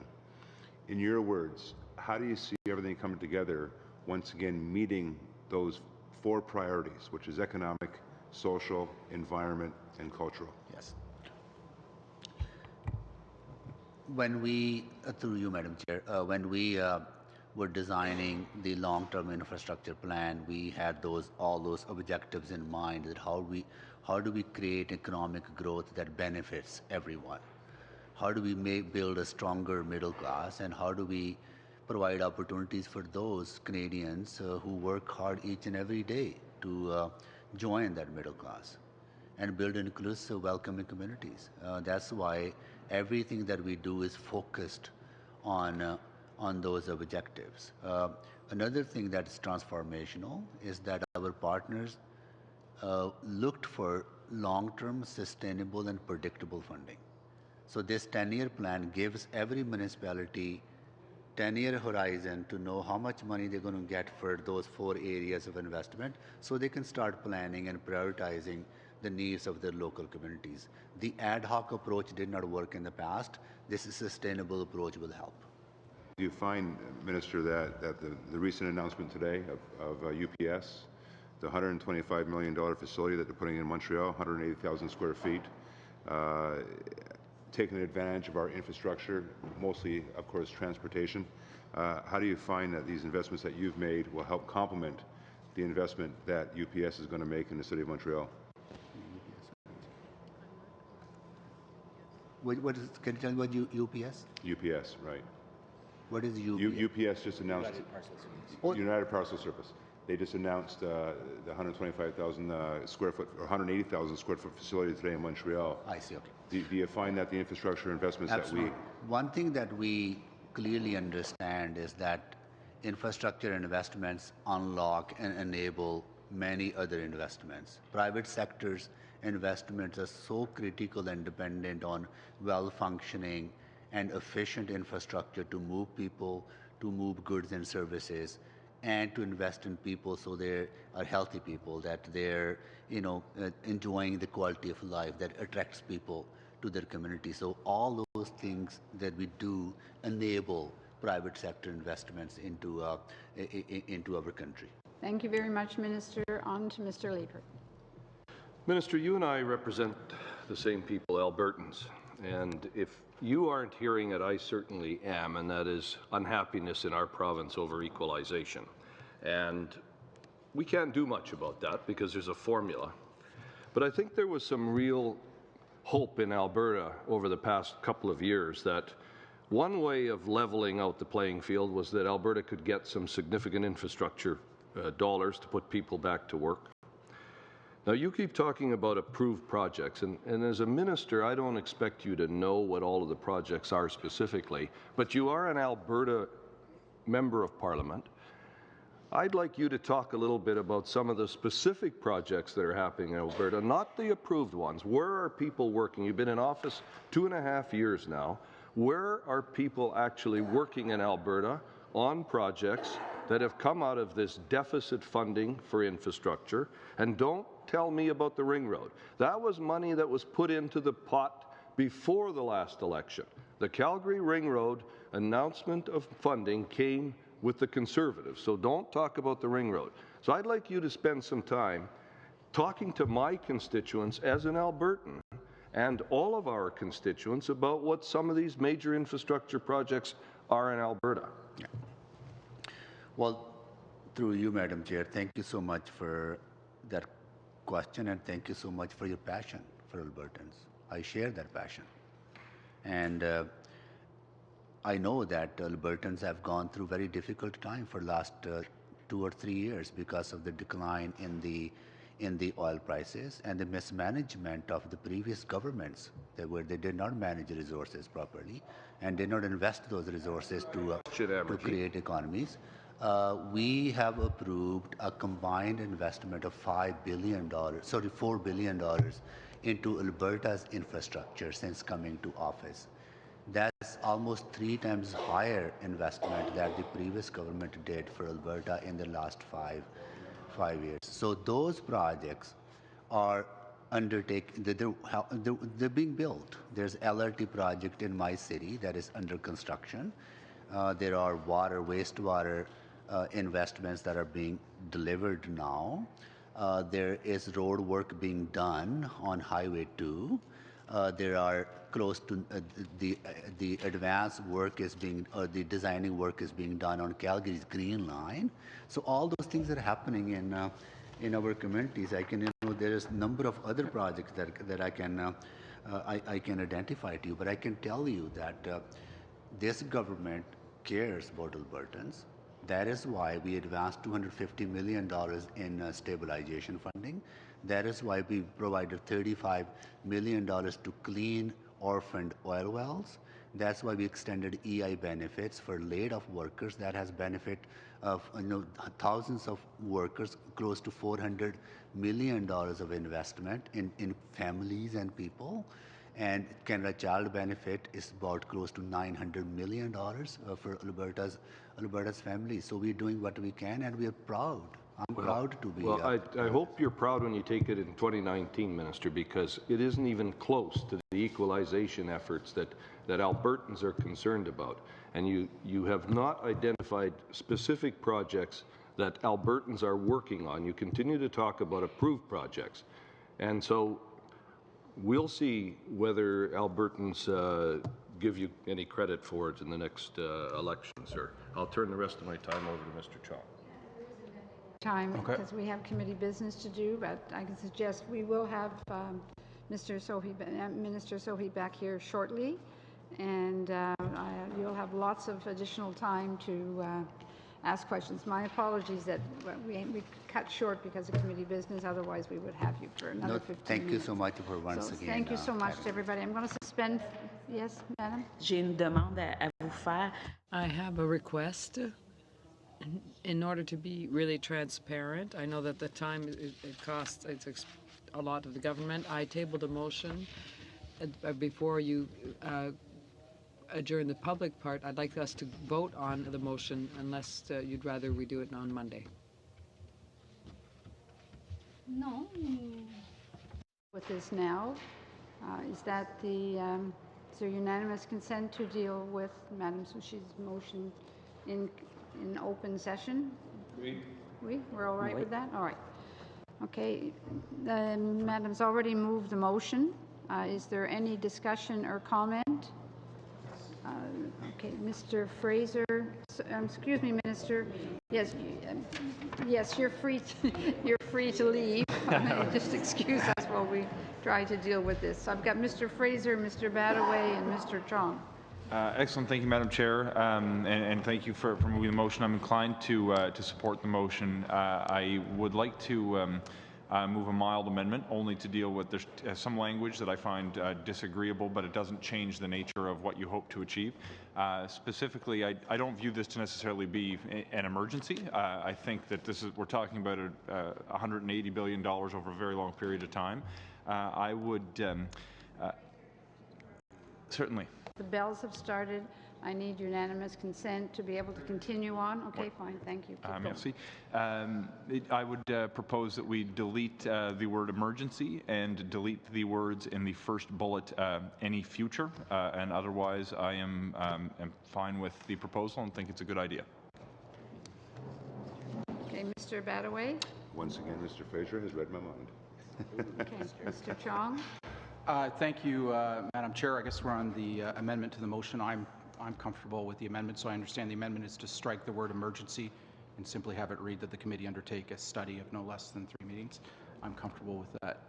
Speaker 8: In your words, how do you see everything coming together, once again meeting those 4 priorities, which is economic, social, environment, and cultural?
Speaker 12: Yes. When we, through you, Madam Chair, when we were designing the long-term infrastructure plan, we had all those objectives in mind, that how do we create economic growth that benefits everyone? How do we build a stronger middle class, and how do we provide opportunities for those Canadians who work hard each and every day to join that middle class and build inclusive, welcoming communities? That's why everything that we do is focused on those objectives. Another thing that is transformational is that our partners looked for long-term, sustainable, and predictable funding. So this 10-year plan gives every municipality 10-year horizon to know how much money they're going to get for those 4 areas of investment, so they can start planning and prioritizing the needs of their local communities. The ad hoc approach did not work in the past. This sustainable approach will help.
Speaker 8: Do you find, Minister, that the recent announcement today of UPS, the $125 million facility that they're putting in Montreal, 180,000 square feet, taking advantage of our infrastructure, mostly, of course, transportation, how do you find that these investments that you've made will help complement the investment that UPS is going to make in the city of Montreal?
Speaker 12: Can you tell me what UPS?
Speaker 8: UPS, right.
Speaker 12: What is UPS?
Speaker 8: UPS just announced United Parcel Service. They just announced the 125,000 square foot or 180,000 square foot facility today in Montreal.
Speaker 12: I see. Okay.
Speaker 8: Do you find that the infrastructure investments
Speaker 12: Absolutely.
Speaker 8: that
Speaker 12: One thing that we clearly understand is that infrastructure investments unlock and enable many other investments. Private sector's investments are so critical and dependent on well-functioning and efficient infrastructure to move people, to move goods and services, and to invest in people so they are healthy people, that they're enjoying the quality of life that attracts people to their community. So all those things that we do enable private sector investments into our country.
Speaker 1: Thank you very much, Minister. On to Mr. Leaper.
Speaker 10: Minister, you and I represent the same people, Albertans. And if you aren't hearing it, I certainly am, and that is unhappiness in our province over equalization. And we can't do much about that because there's a formula. But I think there was some real hope in Alberta over the past couple of years that one way of leveling out the playing field was that Alberta could get some significant infrastructure dollars to put people back to work. Now, you keep talking about approved projects, and as a minister, I don't expect you to know what all of the projects are specifically, but you are an Alberta Member of Parliament. I'd like you to talk a little bit about some of the specific projects that are happening in Alberta, not the approved ones. Where are people working? You've been in office 2.5 years now. Where are people actually working in Alberta on projects that have come out of this deficit funding for infrastructure? And don't tell me about the ring road. That was money that was put into the pot before the last election. The Calgary Ring Road announcement of funding came with the Conservatives, so don't talk about the ring road. So I'd like you to spend some time talking to my constituents as an Albertan and all of our constituents about what some of these major infrastructure projects are in Alberta.
Speaker 12: Yeah. Well, through you, Madam Chair, thank you so much for that question, and thank you so much for your passion for Albertans. I share that passion. And I know that Albertans have gone through very difficult time for last 2 or 3 years because of the decline in the oil prices and the mismanagement of the previous governments where they did not manage resources properly and did not invest those resources to create economies. We have approved a combined investment of $4 billion into Alberta's infrastructure since coming to office. That's almost 3 times higher investment that the previous government did for Alberta in the last five years. So those projects are they're being built. There's LRT project in my city that is under construction. There are wastewater investments that are being delivered now. There is road work being done on Highway 2. There are close to the advanced work is being, the designing work is being done on Calgary's Green Line. So all those things are happening in our communities. There is a number of other projects that I can identify to you, but I can tell you that this government cares about Albertans. That is why we advanced $250 million in stabilization funding. That is why we provided $35 million to clean orphaned oil wells. That's why we extended EI benefits for laid-off workers. That has benefit of thousands of workers, close to $400 million of investment in families and people. And Canada Child Benefit is about close to $900 million for Alberta's families. So we're doing what we can, and we are proud. I'm proud to be.
Speaker 10: Well, I hope you're proud when you take it in 2019, Minister, because it isn't even close to the equalization efforts that Albertans are concerned about. And you have not identified specific projects that Albertans are working on. You continue to talk about approved projects. And so we'll see whether Albertans give you any credit for it in the next election, sir. I'll turn the rest of my time over to Mr. Chong.
Speaker 1: Because we have committee business to do, but I can suggest we will have Minister Sohi back here shortly, and you'll have lots of additional time to ask questions. My apologies that we cut short because of committee business, otherwise we would have you for another 15
Speaker 12: thank
Speaker 1: minutes.
Speaker 12: you so much for once again.
Speaker 1: Thank you so much to everybody. I'm going to suspend. Yes, Madam?
Speaker 6: J'ai une demande à vous faire.
Speaker 3: I have a request. In order to be really transparent, I know that the time it costs a lot of the government. I tabled a motion before you adjourn the public part. I'd like us to vote on the motion unless you'd rather we do it on Monday.
Speaker 1: No. With this now, is that is there unanimous consent to deal with Madam Sushi's motion in open session? We're all right with that? All right. Okay. Madam's already moved the motion. Is there any discussion or comment? Okay, Mr. Fraser, excuse me, Minister. Yes, yes, you're free to leave. Just excuse us while we try to deal with this. So I've got Mr. Fraser, Mr. Badaway, and Mr. Chong.
Speaker 5: Excellent. Thank you, Madam Chair, and thank you for moving the motion. I'm inclined to support the motion. I would like to move a mild amendment, only to deal with there's some language that I find disagreeable, but it doesn't change the nature of what you hope to achieve. Specifically, I don't view this to necessarily be an emergency. I think that we're talking about $180 billion over a very long period of time. I would certainly.
Speaker 1: The bells have started. I need unanimous consent to be able to continue on. Okay, fine. Thank you.
Speaker 5: Merci. I would propose that we delete the word emergency and delete the words in the first bullet, any future, and otherwise I am fine with the proposal and think it's a good idea.
Speaker 1: Okay, Mr. Badaway.
Speaker 8: Once again, Mr. Fraser has read my mind.
Speaker 1: Okay, Mr. Chong.
Speaker 9: Thank you, Madam Chair. I guess we're on the amendment to the motion. I'm comfortable with the amendment, so I understand the amendment is to strike the word emergency and simply have it read that the committee undertake a study of no less than 3 meetings. I'm comfortable with that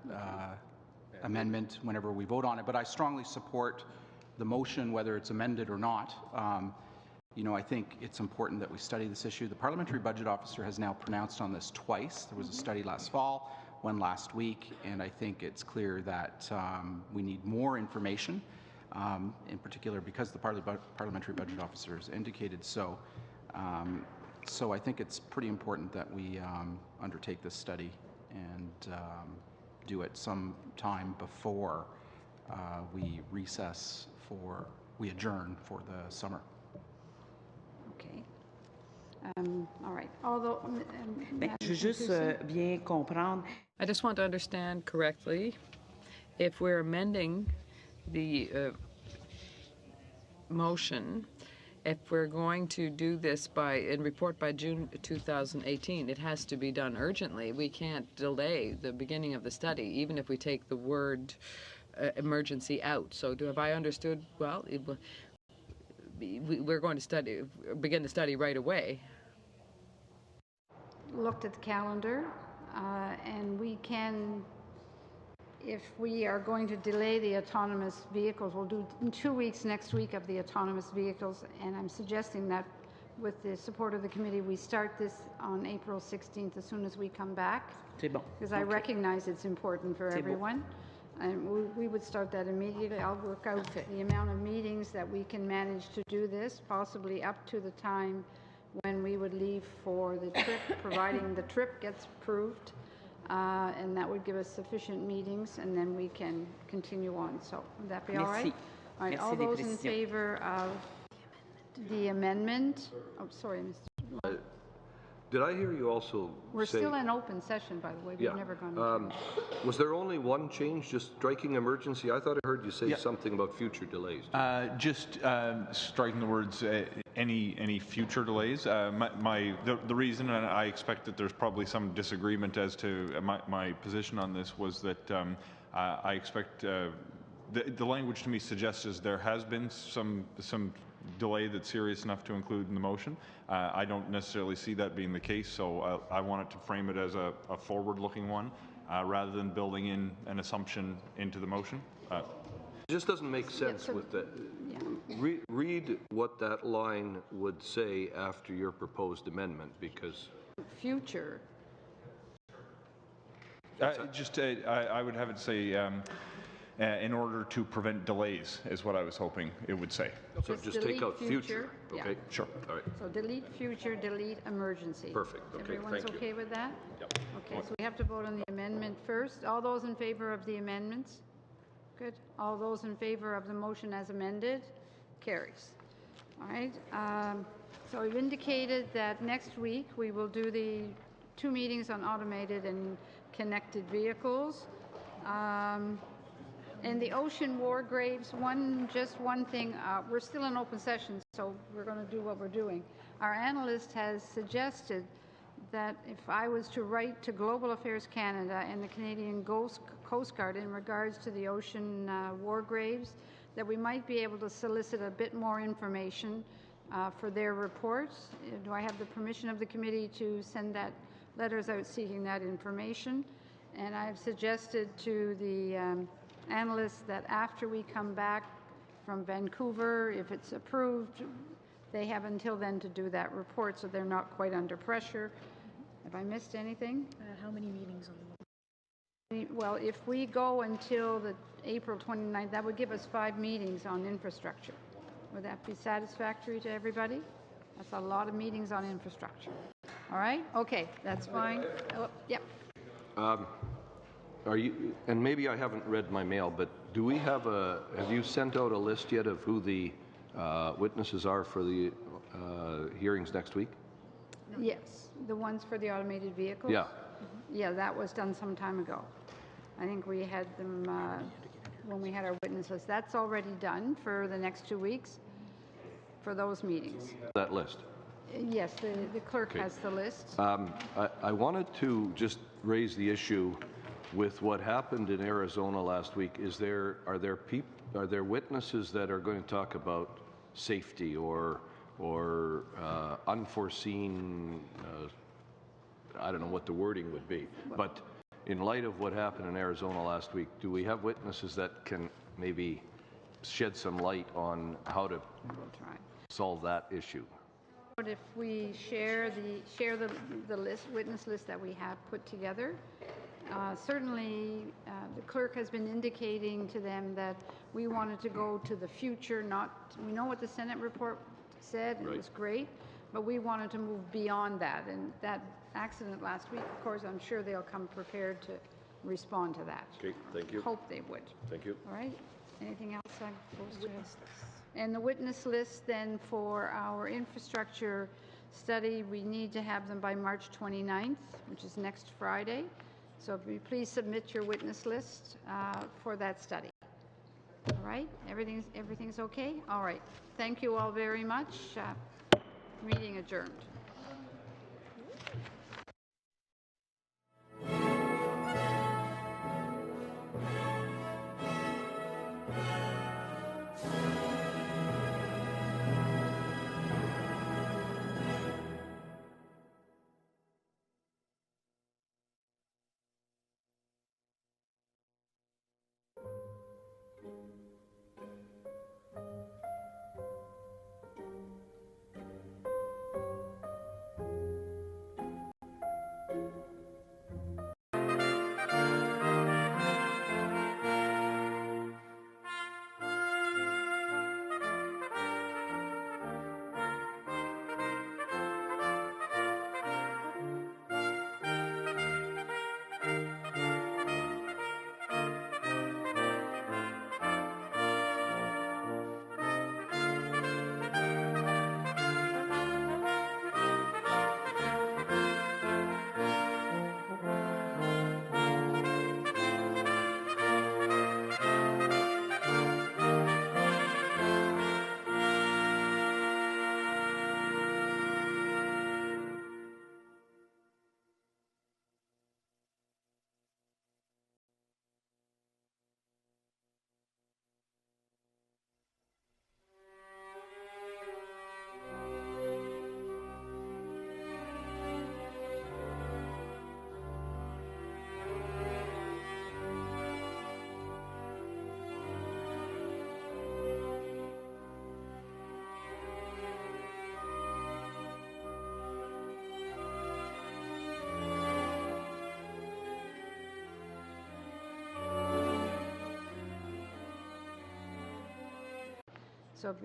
Speaker 9: amendment whenever we vote on it, but I strongly support the motion, whether it's amended or not. I think it's important that we study this issue. The Parliamentary Budget Officer has now pronounced on this twice. There was a study last fall, one last week, and I think it's clear that we need more information, in particular because the Parliamentary Budget Officer has indicated so. So I think it's pretty important that we undertake this study and do it some time before we adjourn for the summer.
Speaker 1: Okay. All right. Although,
Speaker 6: Je veux juste bien comprendre.
Speaker 3: I just want to understand correctly if we're amending the motion, if we're going to do this and report by June 2018, it has to be done urgently. We can't delay the beginning of the study, even if we take the word emergency out. So have I understood well? We're going to begin the study right away.
Speaker 1: Looked at the calendar, and we can, if we are going to delay the autonomous vehicles, we'll do in 2 weeks next week of the autonomous vehicles, and I'm suggesting that with the support of the committee, we start this on April 16th as soon as we come back.
Speaker 6: C'est bon.
Speaker 1: Because I recognize it's important for everyone. And we would start that immediately. I'll work out the amount of meetings that we can manage to do this, possibly up to the time when we would leave for the trip, providing the trip gets approved. And that would give us sufficient meetings, and then we can continue on. So would that be all right? All right, all those in favor of the amendment? Oh, sorry, Mr.
Speaker 10: Did I hear you also
Speaker 1: We're
Speaker 10: say...
Speaker 1: still in open session, by the way. We've never gone...
Speaker 10: was there only one change, just striking emergency? I thought I heard you say something about future delays.
Speaker 5: Just striking the words any future delays. The reason, and I expect that there's probably some disagreement as to my position on this, was that I expect the language to me suggests there has been some delay that's serious enough to include in the motion. I don't necessarily see that being the case, so I wanted to frame it as a forward-looking one rather than building in an assumption into the motion.
Speaker 10: It just doesn't make sense with that. Read what that line would say after your proposed amendment, because...
Speaker 1: Future.
Speaker 5: I would have it say, in order to prevent delays, is what I was hoping it would say.
Speaker 10: So just take out future. Okay,
Speaker 5: sure.
Speaker 10: All right.
Speaker 1: So delete future, delete emergency.
Speaker 10: Perfect. Okay,
Speaker 1: Everyone's
Speaker 10: thank you.
Speaker 1: okay with that?
Speaker 10: Yep.
Speaker 1: Okay, so we have to vote on the amendment first. All those in favor of the amendments? Good. All those in favor of the motion as amended? Carries. All right. So we've indicated that next week we will do the 2 meetings on automated and connected vehicles. And the ocean war graves, just one thing, we're still in open session, so we're going to do what we're doing. Our analyst has suggested that if I was to write to Global Affairs Canada and the Canadian Coast Guard in regards to the ocean war graves, that we might be able to solicit a bit more information for their reports. Do I have the permission of the committee to send that letters out seeking that information? And I've suggested to the analysts that after we come back from Vancouver, if it's approved, they have until then to do that report, so they're not quite under pressure. Have I missed anything?
Speaker 16: How many meetings on the...
Speaker 1: Well, if we go until the April 29th, that would give us 5 meetings on infrastructure. Would that be satisfactory to everybody? That's a lot of meetings on infrastructure. All right? Okay, that's fine. Oh, yep.
Speaker 10: Are you, and maybe I haven't read my mail, but do we have you sent out a list yet of who the witnesses are for the hearings next week?
Speaker 1: Yes, the ones for the automated vehicles?
Speaker 10: Yeah.
Speaker 1: Yeah, that was done some time ago. I think we had them when we had our witness list. That's already done for the next 2 weeks for those meetings.
Speaker 10: That list?
Speaker 1: Yes, the clerk has the list.
Speaker 10: I wanted to just raise the issue with what happened in Arizona last week. Are there witnesses that are going to talk about safety or unforeseen? I don't know what the wording would be, but in light of what happened in Arizona last week, do we have witnesses that can maybe shed some light on how to solve that issue?
Speaker 1: But if we share the witness list that we have put together, certainly the clerk has been indicating to them that we wanted to go to the future, we know what the Senate report said, and it was great, but we wanted to move beyond that. And that accident last week, of course, I'm sure they'll come prepared to respond to that.
Speaker 10: Okay, thank you.
Speaker 1: Hope they would.
Speaker 10: Thank you.
Speaker 1: All right. Anything else I'm supposed to? And the witness list then for our infrastructure study, we need to have them by March 29th, which is next Friday. So please submit your witness list for that study. All right, everything's okay? All right. Thank you all very much. Meeting adjourned. So